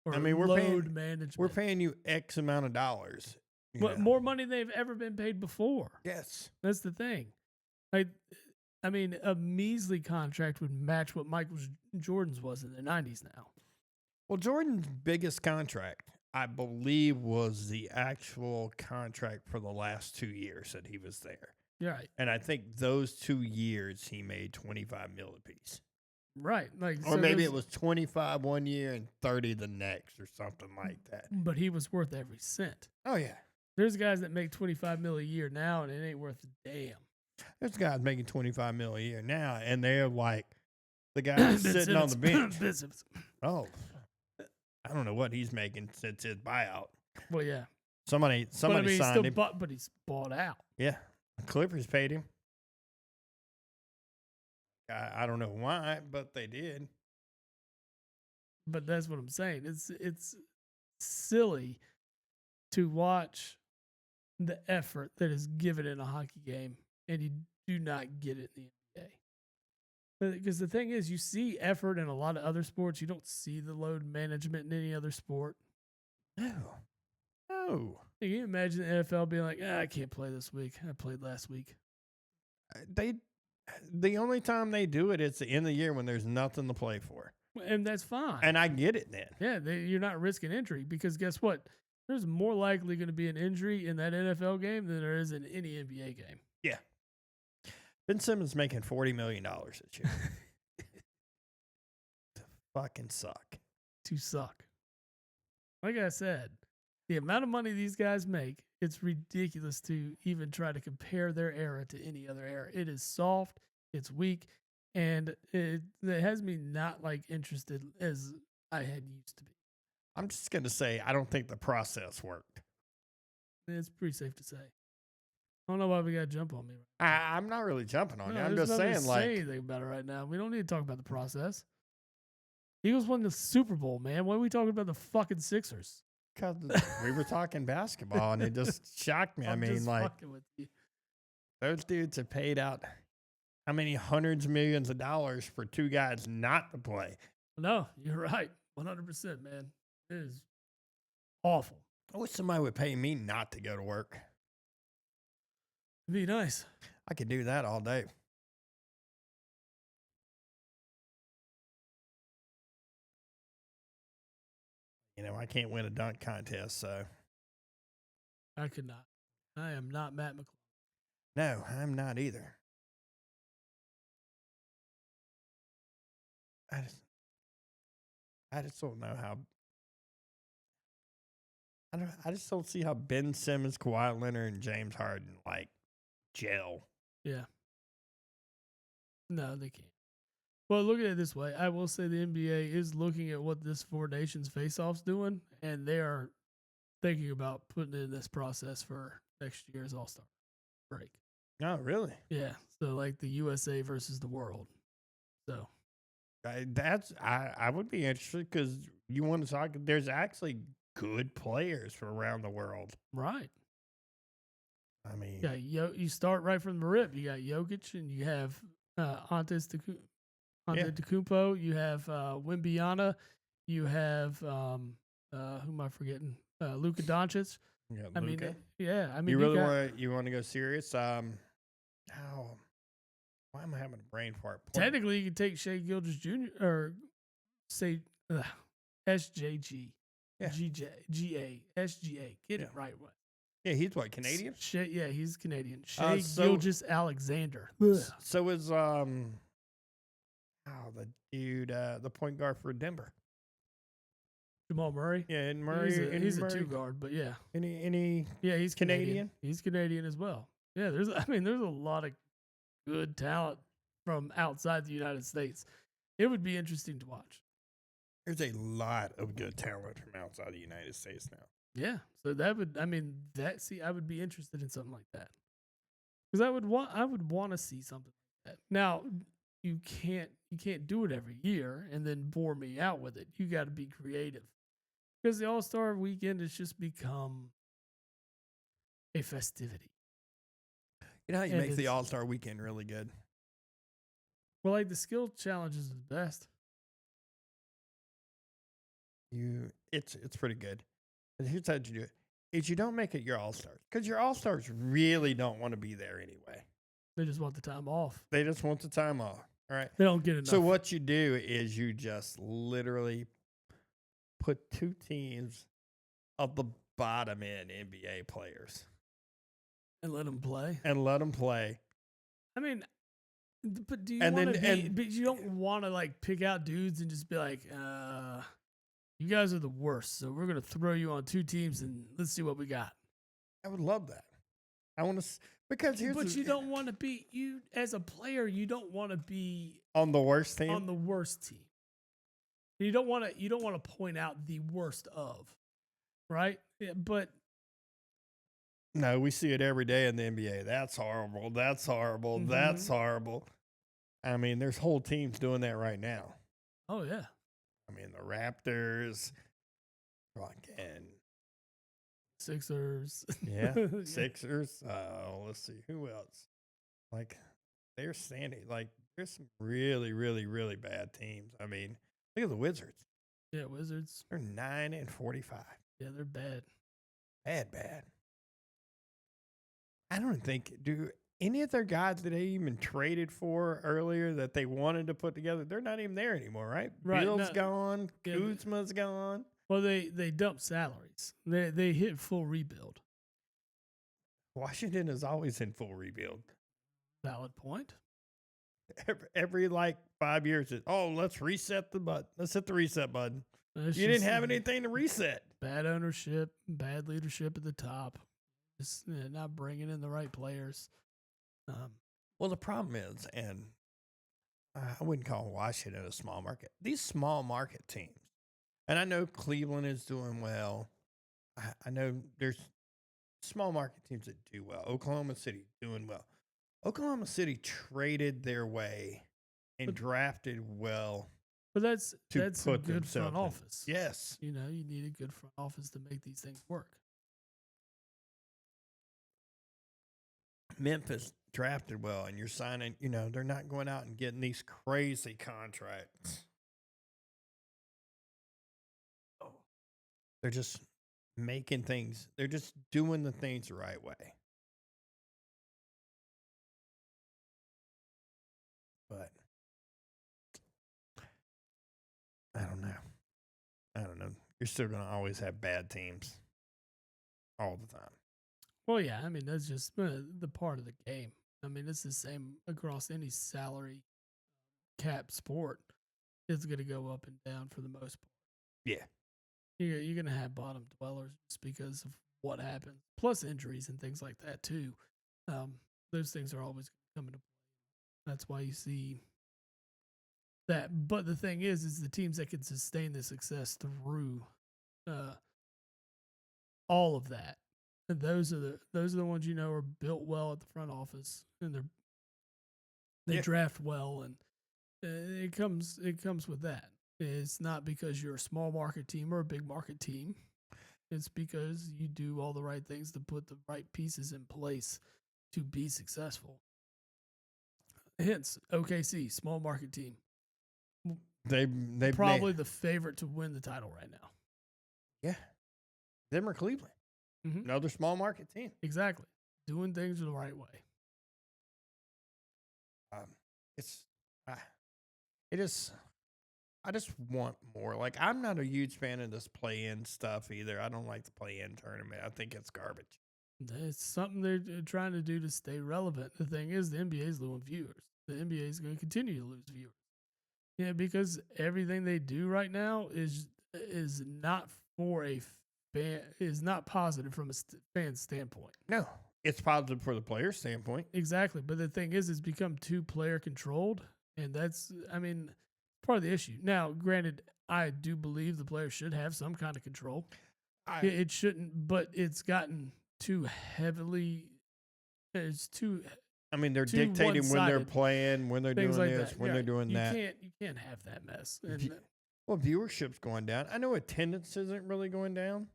or I mean, load management. We're paying you X amount of dollars. But more money than they've ever been paid before. Yes, that's the thing. Like, I mean, a measly contract would match what Michael Jordan's was in the 90s now. Well, Jordan's biggest contract, I believe, was the actual contract for the last 2 years that he was there. Right. And I think those 2 years he made $25 million apiece. Right. Like, or maybe it was 25 one year and 30 the next or something like that. But he was worth every cent. Oh, yeah. There's guys that make $25 million a year now and it ain't worth a damn. There's guys making $25 million a year now and they're like the guy sitting on the bench. Oh, I don't know what he's making since his buyout. Well, yeah. Somebody signed him. But he's bought out. Yeah. Clippers paid him. I don't know why, but they did. But that's what I'm saying. It's silly to watch the effort that is given in a hockey game, and you do not get it in the Because the thing is, you see effort in a lot of other sports. You don't see the load management in any other sport. No. No. Can you imagine the NFL being like, I can't play this week. I played last week. They the only time they do it, it's the end of the year when there's nothing to play for. And that's fine. And I get it then. Yeah, you're not risking injury because guess what? There's more likely going to be an injury in that NFL game than there is in any NBA game. Yeah. Ben Simmons making $40 million this year. To fucking suck. To suck. Like I said, the amount of money these guys make, it's ridiculous to even try to compare their era to any other era. It is soft, it's weak, and it has me not like interested as I had used to be. I'm just going to say, I don't think the process worked. It's pretty safe to say. I don't know why we got to jump on me. I'm not really jumping on you. I'm there's just nothing saying, to like, say anything about it right now. We don't need to talk about the process. Eagles won the Super Bowl, man. Why are we talking about the fucking Sixers? because we were talking basketball and it just shocked me. I I'm mean, just like, fucking with you. those dudes have paid out how many hundreds of millions of dollars for two guys not to play. No, you're right. 100%, man. It is awful. I wish somebody would pay me not to go to work. It'd be nice. I could do that all day. You know, I can't win a dunk contest, so. I could not. I am not Matt McClung. No, I'm not either. I just don't know how. I just don't see how Ben Simmons, Kawhi Leonard, and James Harden like gel. Yeah. No, they can't. Well, look at it this way. I will say the NBA is looking at what this Four Nations face-off's doing, and they are thinking about putting in this process for next year's All-Star break. Oh, really? Yeah. So like the USA versus the world. So I would be interested because you want to talk. There's actually good players from around the world. right. I mean, Yeah, you start right from the rip. You got Jokic and you have Antetokounmpo. You have Wimbiana. You have who am I forgetting? Luka Doncic. yeah, I mean, Luka. yeah. I mean, You really want to go serious? Why am I having a brain fart? technically, you could take Shea Gilgeous Jr. or say SJG, Yeah. GA, SGA. Get it right. Yeah, he's what, Canadian? Yeah, he's Canadian. Shea So- Gilgeous Alexander. So is the dude, the point guard for Denver. Jamal Murray. Yeah, and Murray. He's a Murray, two guard, but yeah. Any Yeah, he's Canadian. Canadian? He's Canadian as well. Yeah, there's a lot of good talent from outside the United States. It would be interesting to watch. There's a lot of good talent from outside the United States now. Yeah, so I would be interested in something like that because I would want to see something like that. Now you can't do it every year and then bore me out with it. You got to be creative because the All-Star Weekend has just become a festivity. You know how you And make the it's- All-Star Weekend really good? Well, like the skill challenge is the best. It's pretty good. And here's how you do it: is you don't make it your All-Stars because your All-Stars really don't want to be there anyway. They just want the time off. They just want the time off. All right. They don't get enough. So what you do is you just literally put two teams of the bottom end NBA players and let them play. and let them play. I mean, but do you And want then- to be? and- But you don't want to like pick out dudes and just be like, you guys are the worst, so we're gonna throw you on two teams and let's see what we got. I would love that. I want to because here's But the- you don't want to be you as a player. You don't want to be on the worst team. on the worst team. You don't want to. You don't want to point out the worst of, right? Yeah, but No, we see it every day in the NBA. That's horrible. That's horrible. That's horrible. I mean, there's whole teams doing that right now. oh yeah, I mean, the Raptors, fucking Sixers. yeah, Sixers. Let's see who else. Like they're standing. Like There's some really, really, really bad teams. I mean, look at the Wizards. Yeah, Wizards. They're 9-45. Yeah, they're bad. Bad, bad. I don't think do any of their guys that they even traded for earlier that they wanted to put together. They're not even there anymore, right? Right. Bill's No, gone. yeah, Kuzma's gone. well, they dumped salaries. They hit full rebuild. Washington is always in full rebuild. Valid point. Every like 5 years, let's reset the button. Let's hit the reset button. It's You didn't just have anything to reset. bad ownership, bad leadership at the top. Just not bringing in the right players. Well, the problem is, and I wouldn't call Washington a small market. These small market teams, and I know Cleveland is doing well. I know there's small market teams that do well. Oklahoma City doing well. Oklahoma City traded their way and drafted well. But that's a put good front themselves in. office. Yes. You know, you need a good front office to make these things work. Memphis drafted well, and you're signing, they're not going out and getting these crazy contracts. They're just making things, they're just doing the things the right way. But I don't know. You're still going to always have bad teams all the time. Well, yeah, I mean, that's just the part of the game. I mean, it's the same across any salary cap sport. It's going to go up and down for the most part. Yeah. You're going to have bottom dwellers just because of what happened, plus injuries and things like that, too. Those things are always coming to play. That's why you see that. But the thing is the teams that can sustain the success through all of that. And those are the ones are built well at the front office, and they draft well, and it comes with that. It's not because you're a small market team or a big market team. It's because you do all the right things to put the right pieces in place to be successful. Hence, OKC, small market team. They probably the favorite to win the title right now. Yeah. Them or Cleveland. Mm-hmm. Another small market team. Exactly. Doing things the right way. I just want more. Like, I'm not a huge fan of this play-in stuff either. I don't like the play-in tournament. I think it's garbage. It's something they're trying to do to stay relevant. The thing is, the NBA is losing viewers. The NBA is going to continue to lose viewers. Yeah, because everything they do right now is not for a fan, is not positive from a fan standpoint. No, it's positive for the player standpoint. Exactly, but the thing is, it's become too player controlled, and that's, I mean, part of the issue. Now, granted, I do believe the player should have some kind of control. It shouldn't, but it's gotten too heavily. It's too. I mean, they're dictating when they're playing, when they're doing like this, when they're doing that. You can't have that mess. And, well, viewership's going down. I know attendance isn't really going down,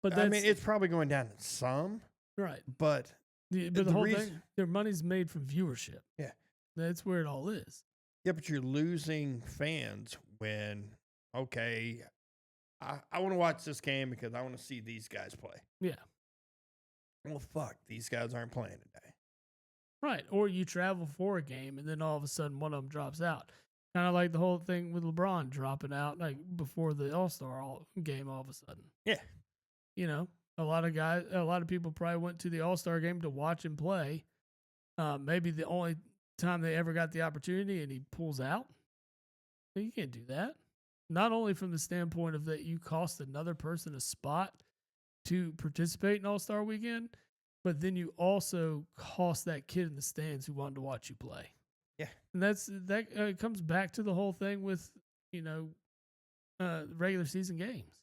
but I mean, it's probably going down some. Right. But the whole thing, their money's made from viewership. Yeah. That's where it all is. Yeah, but you're losing fans when, okay, I want to watch this game because I want to see these guys play. Yeah. Well, fuck, these guys aren't playing today. Right. Or you travel for a game and then all of a sudden one of them drops out. Kind of like the whole thing with LeBron dropping out like before the All-Star game all of a sudden. Yeah. A lot of people probably went to the All-Star game to watch him play. Maybe the only time they ever got the opportunity and he pulls out. You can't do that. Not only from the standpoint of that you cost another person a spot to participate in All-Star Weekend, but then you also cost that kid in the stands who wanted to watch you play. Yeah. And that comes back to the whole thing with, regular season games.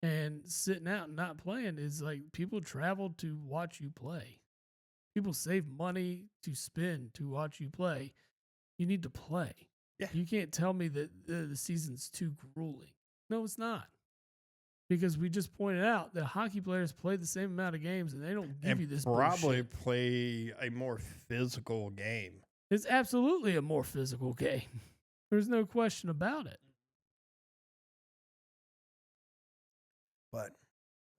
And sitting out and not playing is like people travel to watch you play. People save money to spend to watch you play. You need to play. Yeah. You can't tell me that the season's too grueling. No, it's not. Because we just pointed out that hockey players play the same amount of games and they don't give you this probably bullshit. Play a more physical game. It's absolutely a more physical game. There's no question about it. But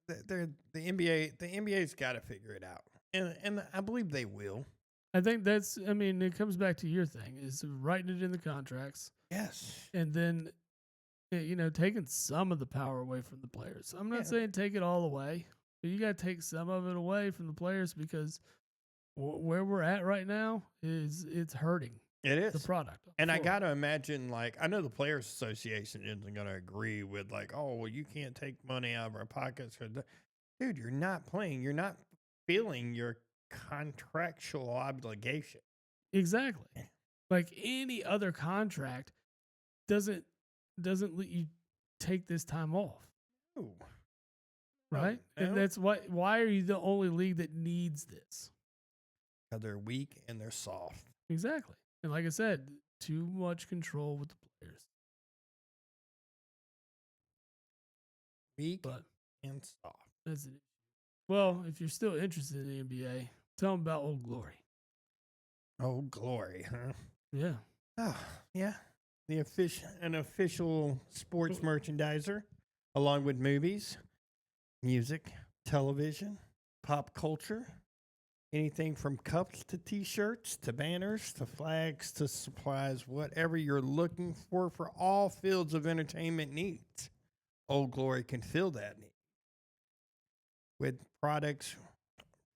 the NBA's got to figure it out, and I believe they will. I think that's. I mean, it comes back to your thing is writing it in the contracts, Yes. and then taking some of the power away from the players. I'm not Yeah. saying take it all away, but you got to take some of it away from the players because where we're at right now is it's hurting It the is. product. And I got to imagine, like, I know the Players Association isn't going to agree with, like, oh, well, you can't take money out of our pockets. Dude, you're not playing. You're not feeling your contractual obligation. Exactly. Like any other contract doesn't let you take this time off, Ooh. right? And No. that's why are you the only league that needs this? They're weak and they're soft. Exactly. And like I said, too much control with the players. Weak But and soft. that's it. Well, if you're still interested in the NBA, tell them about Old Glory. Oh, glory, huh? Yeah. Oh, yeah. An official sports merchandiser, along with movies, music, television, pop culture, anything from cups to t-shirts to banners to flags to supplies, whatever you're looking for all fields of entertainment needs. Old Glory can fill that need with products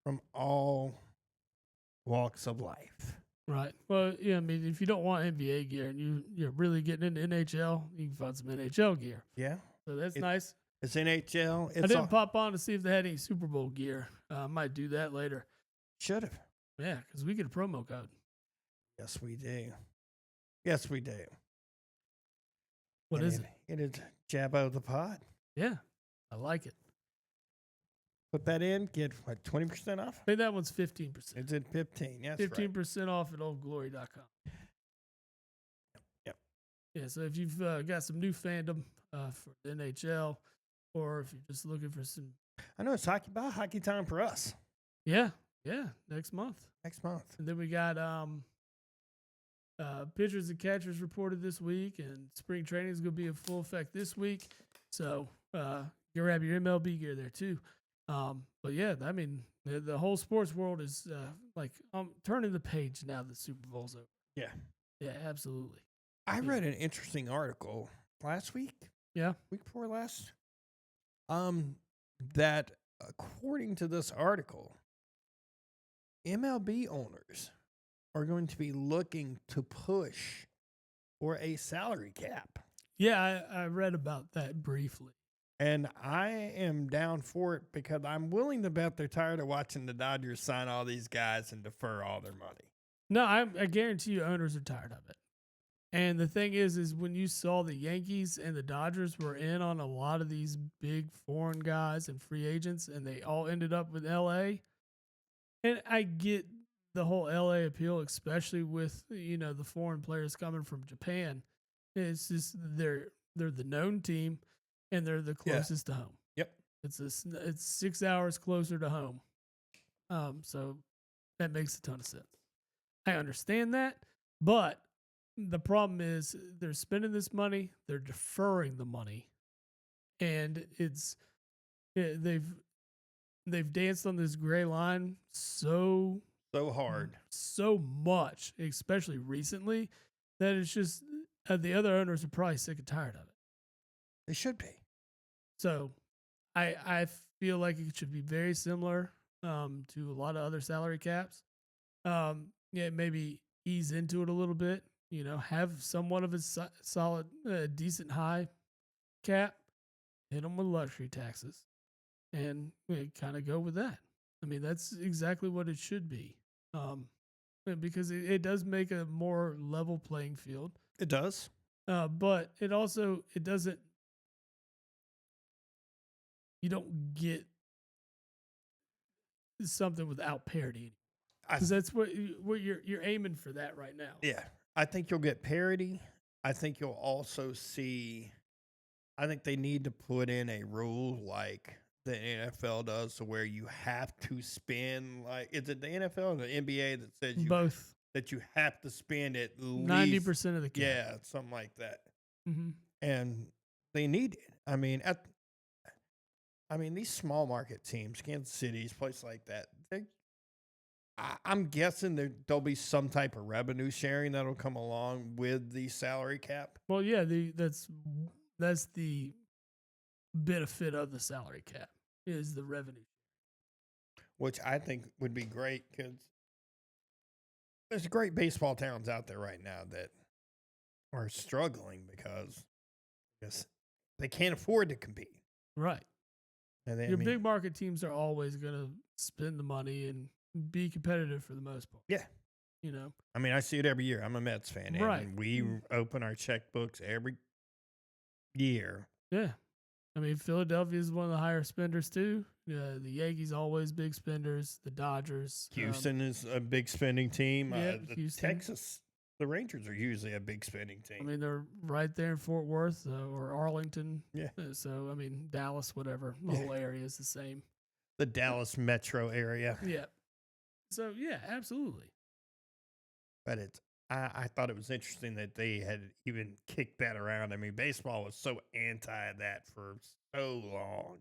from all walks of life. Right. Well, yeah, I mean, if you don't want NBA gear and you're really getting into NHL, you can find some NHL gear. Yeah. So that's nice. It's NHL. I didn't pop on to see if they had any Super Bowl gear. I might do that later. Should have. Yeah, because we get a promo code. Yes, we do. Yes, we do. What is it? It is Jabbo the Pod. Yeah, I like it. Put that in, get what, 20% off? I think that one's 15%. It's at 15. Yes, 15% off at oldglory.com. Yep. Yeah, so if you've got some new fandom for the NHL, or if you're just looking for some. I know it's hockey time for us. Yeah, next month. And then we got pitchers and catchers reported this week, and spring training is going to be in full effect this week. So you grab your MLB gear there too. But yeah, I mean, the whole sports world is turning the page now that Super Bowl's over. Yeah, absolutely. I read an interesting article last week. Yeah, week before last. That according to this article, MLB owners are going to be looking to push for a salary cap. Yeah, I read about that briefly. And I am down for it because I'm willing to bet they're tired of watching the Dodgers sign all these guys and defer all their money. No, I guarantee you owners are tired of it. And the thing is when you saw the Yankees and the Dodgers were in on a lot of these big foreign guys and free agents, and they all ended up with LA. And I get the whole LA appeal, especially with the foreign players coming from Japan. It's just they're the known team, and they're the closest to home. Yep, it's 6 hours closer to home. So that makes a ton of sense. I understand that, but the problem is they're spending this money, they're deferring the money, and they've danced on this gray line so hard, so much, especially recently, that it's just the other owners are probably sick and tired of it. They should be. So I feel like it should be very similar to a lot of other salary caps. Maybe ease into it a little bit. Have somewhat of a solid, decent high cap, hit them with luxury taxes, and kind of go with that. I mean, that's exactly what it should be, because it does make a more level playing field. It does. But it doesn't. You don't get something without parity, because that's what you're aiming for that right now. Yeah. I think you'll get parity. I think you'll also see. I think they need to put in a rule like the NFL does, to where you have to spend is it the NFL or the NBA that says you Both. that you have to spend at least 90% of the cap. yeah, something like that. Mm-hmm. And they need it. I mean these small market teams, Kansas City's, places like that, I'm guessing there'll be some type of revenue sharing that'll come along with the salary cap, Well, yeah, that's the benefit of the salary cap is the revenue. which I think would be great because there's great baseball towns out there right now that are struggling because yes, they can't afford to compete. Right. And they, I Your mean, big market teams are always going to spend the money and be competitive for the most part. yeah. You know. I mean, I see it every year. I'm a Mets fan, Right. and we open our checkbooks every year. Yeah. I mean, Philadelphia is one of the higher spenders too. The Yankees always big spenders. The Dodgers, Houston is a big spending team. yeah, The Houston. Texas, the Rangers are usually a big spending team. I mean, they're right there in Fort Worth or Arlington. Yeah. So I mean, Dallas, whatever. The whole area is the same. The Dallas metro area. Yeah. So yeah, absolutely. But I thought it was interesting that they had even kicked that around. I mean, baseball was so anti that for so long.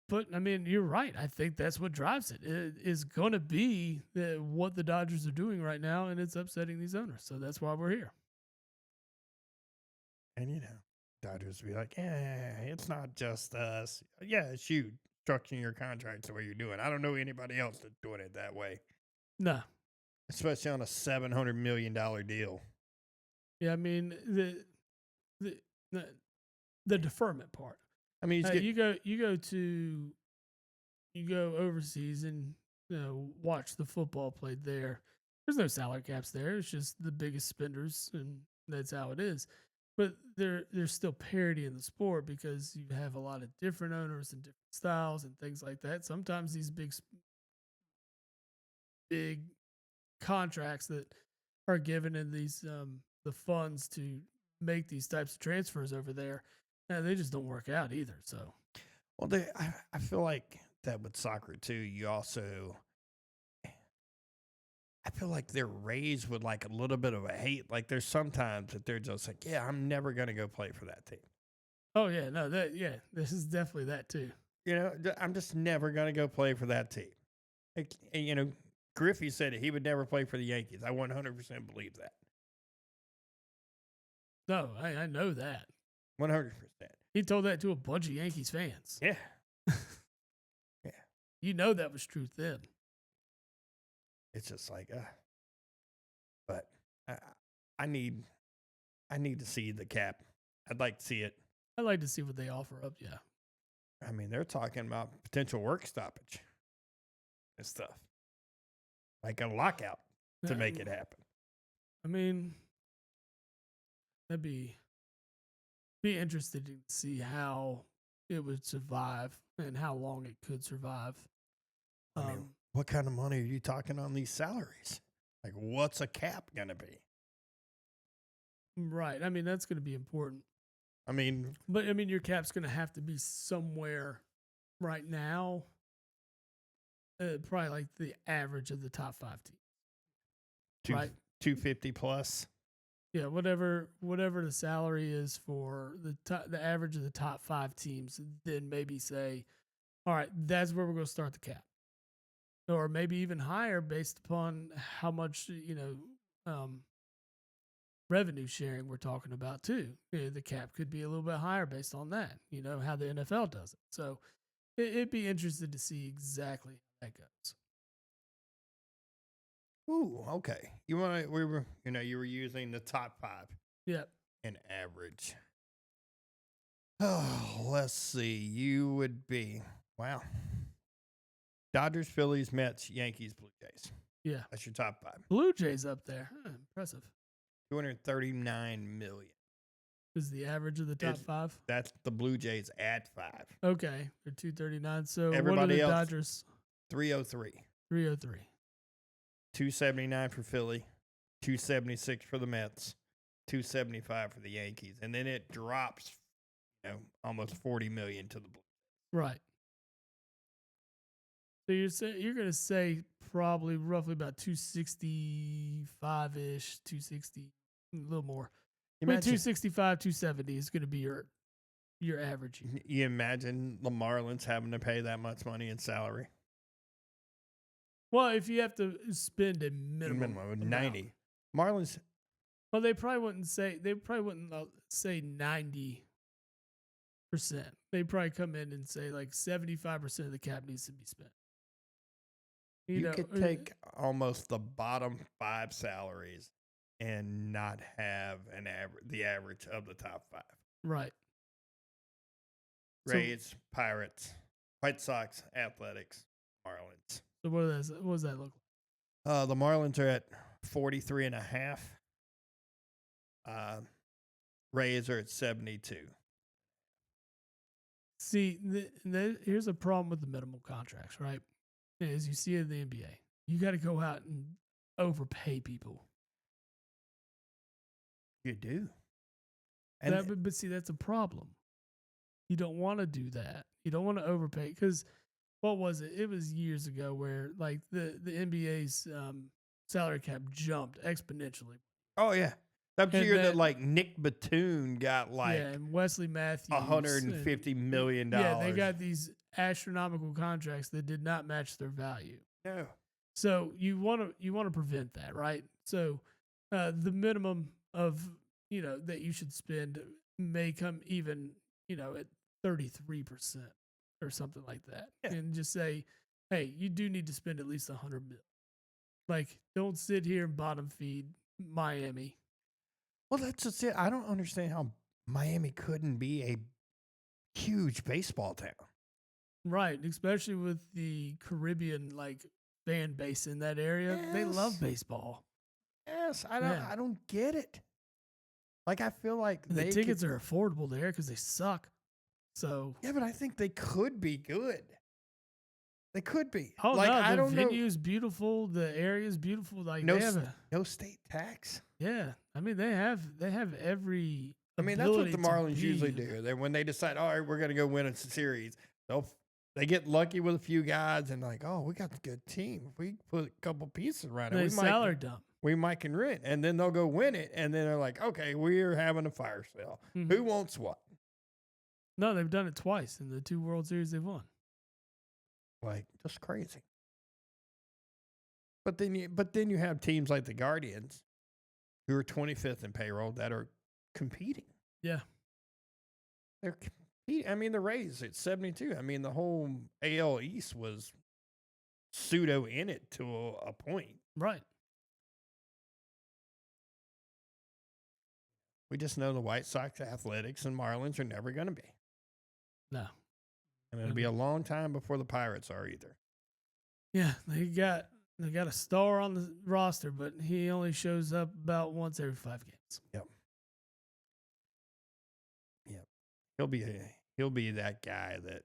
But I mean, you're right. I think that's what drives it. It is going to be what the Dodgers are doing right now, and it's upsetting these owners. So that's why we're here. And Dodgers be like, yeah, it's not just us. Yeah, it's you structuring your contracts the way you're doing. I don't know anybody else that's doing it that way, No. especially on a $700 million deal. Yeah, I mean the deferment part. I mean, You go overseas and watch the football played there. There's no salary caps there. It's just the biggest spenders, and that's how it is. But there's still parity in the sport because you have a lot of different owners and different styles and things like that. Sometimes these big contracts that are given in these the funds to make these types of transfers over there, they just don't work out either. So, well, I feel like that with soccer too. You also, I feel like they're raised with like a little bit of a hate. Like there's sometimes that they're just like, yeah, I'm never gonna go play for that team. oh yeah, no, this is definitely that too. I'm just never gonna go play for that team. Like, and, Griffey said he would never play for the Yankees. I 100% believe that. No, I know that. 100%. He told that to a bunch of Yankees fans. Yeah. Yeah. You know that was truth then. It's just like, but I need to see the cap. I'd like to see it. I'd like to see what they offer up. Yeah. I mean, they're talking about potential work stoppage and stuff, like a lockout to make it happen. I mean, that'd be interesting to see how it would survive and how long it could survive. I mean, what kind of money are you talking on these salaries? Like, what's a cap going to be? Right. I mean, that's going to be important. I mean, but I mean, your cap's going to have to be somewhere right now. Probably like the average of the top 5 teams. Right. 250 plus. Yeah, whatever the salary is for the average of the top 5 teams, then maybe say, all right, that's where we're going to start the cap, or maybe even higher based upon how much revenue sharing we're talking about too. The cap could be a little bit higher based on that. How the NFL does it. So it'd be interesting to see exactly how that goes. Ooh, okay. You were using the top 5. Yep. In average. Oh, let's see. You would be Dodgers, Phillies, Mets, Yankees, Blue Jays. Yeah. That's your top 5. Blue Jays up there. Impressive. 239 million. Is the average of the top 5? That's the Blue Jays at 5. Okay. They're 239. So everybody what are the else, Dodgers? 303. 303. 279 for Philly, 276 for the Mets, 275 for the Yankees, and then it drops, almost 40 million to the Blues. Right. So you're going to say probably roughly about 265 ish, 260, a little more. Between Imagine 265, 270 is going to be your average year. you imagine the Marlins having to pay that much money in salary. Well, if you have to spend a minimum Minimum of amount. 90. Marlins, Well, they probably wouldn't say 90%. They'd probably come in and say like 75% of the cap needs to be spent. you could take almost the bottom 5 salaries and not have the average of the top 5. right. Rays, Pirates, White Sox, Athletics, Marlins. So what does that look like? The Marlins are at 43 and a half. Rays are at 72. See, here's a problem with the minimum contracts, right? As you see in the NBA, you got to go out and overpay people. You do. And But see, that's a problem. You don't want to do that. You don't want to overpay because what was it? It was years ago where like the NBA's salary cap jumped exponentially. oh yeah, that And year that then- like Nick Batum got like yeah, and Wesley Matthews, $150 million. Yeah, they got these astronomical contracts that did not match their value. no. So you want to prevent that, right? So the minimum of that you should spend may come even at 33% or something like that, Yeah. and just say, hey, you do need to spend at least $100 million. Like, don't sit here and bottom feed Miami. Well, that's just it. I don't understand how Miami couldn't be a huge baseball town. Right, especially with the Caribbean like fan base in that area. They love Yes. baseball. Yes, Yeah. I don't get it. Like I feel like And the tickets are affordable there because they suck. So yeah, but I think they could be good. They could be. oh like no, I the don't know. venue's beautiful, the area's beautiful. Like No, they have no state tax. yeah. I mean they have every. I mean that's what ability the to Marlins be- usually do. They when they decide, all right, we're going to go win a series, they get lucky with a few guys and like, oh, we got a good team. If we put a couple pieces around it, They we salary dump. might can win. And then they'll go win it, and then they're like, okay, we're having a fire sale. Mhm. Who wants what? No, they've done it twice in the 2 World Series they've won. Like just crazy. But then you have teams like the Guardians, who are 25th in payroll, that are competing. Yeah. They're competing. I mean, the Rays at 72. I mean, the whole AL East was pseudo in it to a point. Right. We just know the White Sox, Athletics, and Marlins are never going to be. No. And it'll be a long time before the Pirates are either. Yeah, they got a star on the roster, but he only shows up about once every 5 games. Yep. He'll be that guy that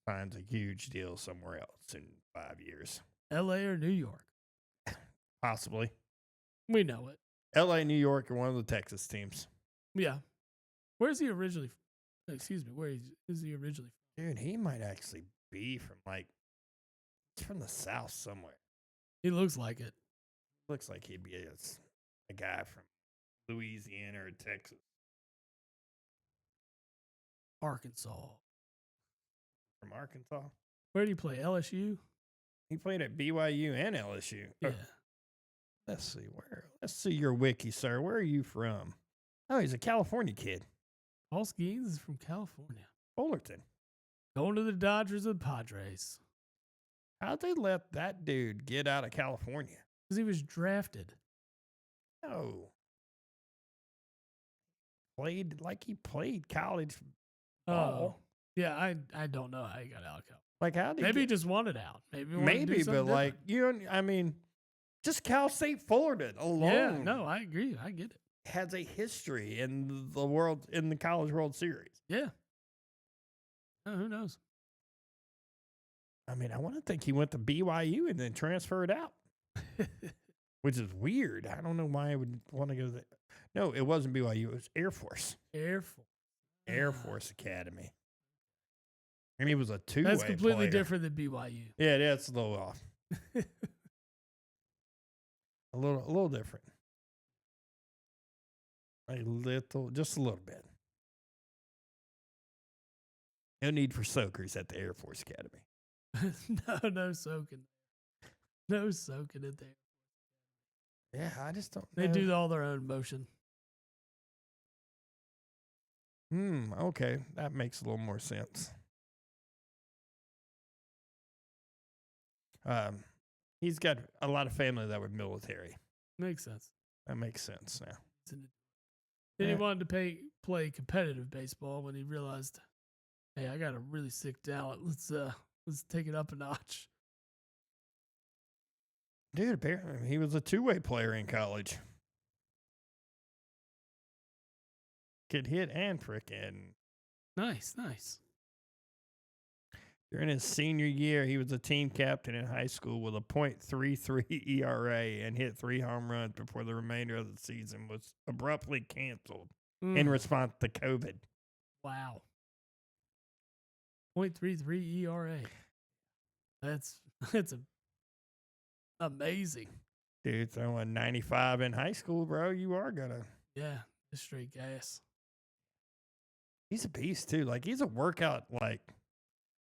finds a huge deal somewhere else in 5 years. LA or New York. Possibly. We know it. LA, New York are one of the Texas teams. Yeah. Where's he originally? Excuse me. Where is he originally from? Dude, he might actually be from he's from the South somewhere. He looks like it. Looks like he'd be a guy from Louisiana or Texas. Arkansas. From Arkansas. Where do you play? LSU? He played at BYU and LSU. Yeah. Let's see where. Let's see your wiki, sir. Where are you from? Oh, he's a California kid. Paul Skeens is from California. Fullerton. Going to the Dodgers and Padres. How'd they let that dude get out of California? Because he was drafted. No. He played college Oh. ball. Yeah, I don't know how he got out of Cal. Like how did Maybe he just wanted out. Maybe he wanted to do maybe, but something like different. I mean, just Cal State Fullerton alone. Yeah, no, I agree. I get it. Has a history in the College World Series. Yeah. Who knows? I mean, I want to think he went to BYU and then transferred out, which is weird. I don't know why I would want to go there. No, it wasn't BYU. It was Air Force. Air Force. Air Force Academy. And he was a two-way That's completely player. different than BYU. Yeah, that's a little off. A little different. Just a little bit. No need for soakers at the Air Force Academy. No soaking. No soaking it there. Yeah, I just don't They know. do all their own motion. Okay. That makes a little more sense. He's got a lot of family that were military. Makes sense. That makes sense now. Then he wanted to play competitive baseball when he realized, hey, I got a really sick talent. Let's take it up a notch. Dude, apparently he was a two-way player in college. Could hit and frickin'. Nice. During his senior year, he was a team captain in high school with a .33 ERA and hit 3 home runs before the remainder of the season was abruptly canceled in response to COVID. Wow. .33 ERA. That's amazing. Dude, throwing 95 in high school, bro. You are gonna. Yeah, it's straight gas. He's a beast too. Like he's a workout. Like I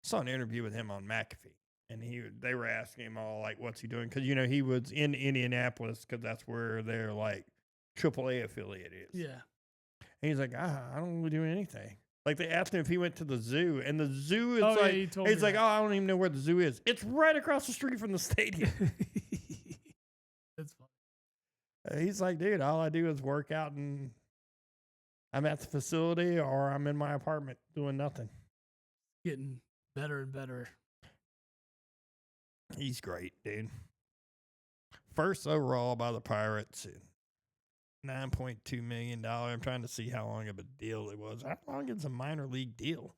saw an interview with him on McAfee, and they were asking him all like, "What's he doing?" Because he was in Indianapolis because that's where their like AAA affiliate is. Yeah. And he's like, I don't really do anything. Like they asked him if he went to the zoo, and the zoo is he's like, I don't even know where the zoo is. It's right across the street from the stadium. That's funny. He's like, dude, all I do is work out, and I'm at the facility or I'm in my apartment doing nothing. Getting better and better. He's great, dude. First overall by the Pirates. $9.2 million. I'm trying to see how long of a deal it was. How long is a minor league deal?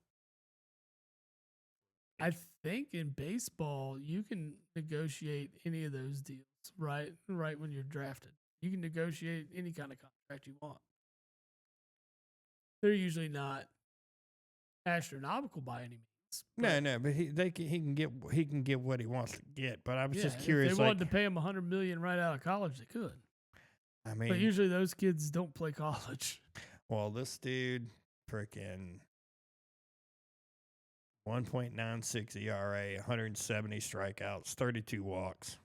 I think in baseball, you can negotiate any of those deals, right? Right when you're drafted. You can negotiate any kind of contract you want. They're usually not astronomical by any means. No, but he can get what he wants to get. But I was just curious. If they wanted to pay him $100 million right out of college, they could. I mean, but usually those kids don't play college. Well, this dude, freaking 1.96 ERA, 170 strikeouts, 32 walks,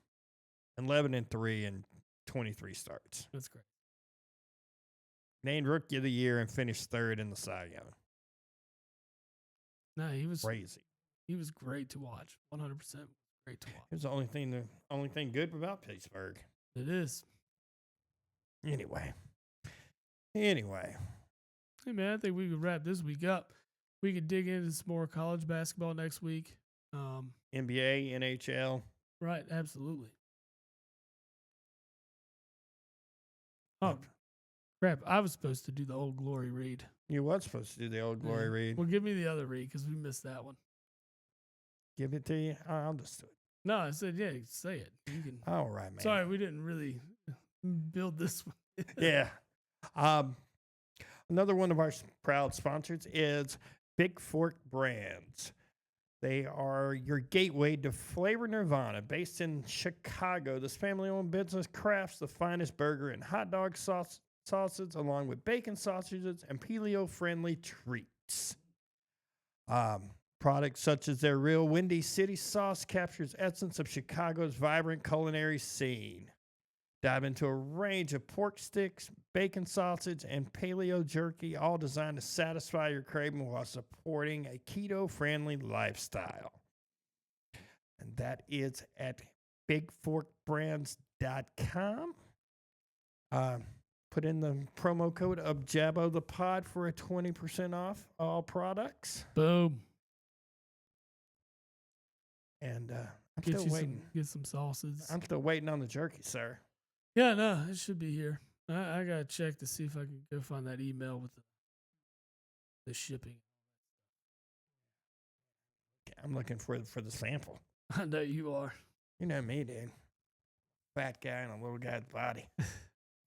11-3 and 23 starts. That's great. Named Rookie of the Year and finished third in the Cy Young. No, he was crazy. He was great to watch. 100% great to watch. It was the only thing good about Pittsburgh. It is. Anyway. Hey, man, I think we could wrap this week up. We could dig into some more college basketball next week. NBA, NHL. Right, absolutely. Oh, crap. I was supposed to do the Old Glory read. You was supposed to do the Old Glory read. Well, give me the other read because we missed that one. Give it to you? I'll just do it. No, I said, yeah, say it. You can. All right, man. Sorry, we didn't really build this one. Yeah. Another one of our proud sponsors is Big Fork Brands. They are your gateway to flavor nirvana. Based in Chicago, this family-owned business crafts the finest burger and hot dog sauces, along with bacon sausages and paleo-friendly treats. Products such as their real Windy City sauce captures essence of Chicago's vibrant culinary scene. Dive into a range of pork sticks, bacon sausage, and paleo jerky, all designed to satisfy your craving while supporting a keto-friendly lifestyle. And that is at bigforkbrands.com. Put in the promo code of Jabbo the Pod for a 20% off all products. Boom. And I'm still waiting. Get some sauces. I'm still waiting on the jerky, sir. Yeah, no, it should be here. I gotta check to see if I can go find that email with the shipping. I'm looking for the sample. I know you are. You know me, dude. Fat guy in a little guy's body.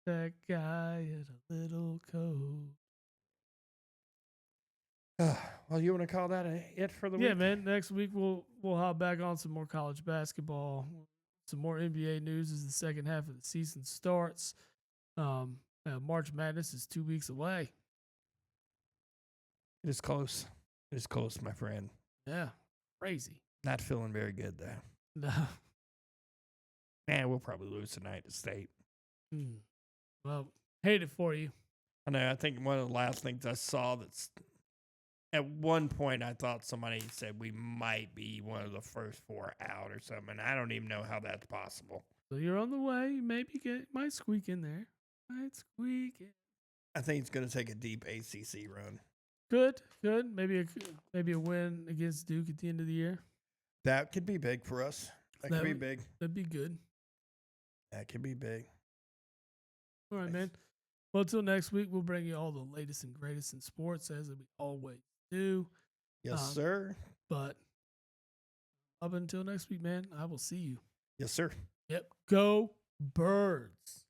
That guy in a little coat. Well, you want to call that it for the week? Yeah, man. Next week we'll hop back on some more college basketball. some more NBA news as the second half of the season starts. March Madness is 2 weeks away. It is close. It is close, my friend. Yeah, crazy. Not feeling very good, though. No. Man, we'll probably lose tonight to State. Well, hate it for you. I know. I think one of the last things I saw that's at one point I thought somebody said we might be one of the first 4 out or something. I don't even know how that's possible. So you're on the way. Maybe might squeak in there. Might squeak in. I think it's going to take a deep ACC run. Good. Maybe a win against Duke at the end of the year. That could be big for us. That could be big. That'd be good. That could be big. All right, Nice. man. Well, until next week, we'll bring you all the latest and greatest in sports as we always do. Yes, sir. But up until next week, man, I will see you. Yes, sir. Yep. Go Birds.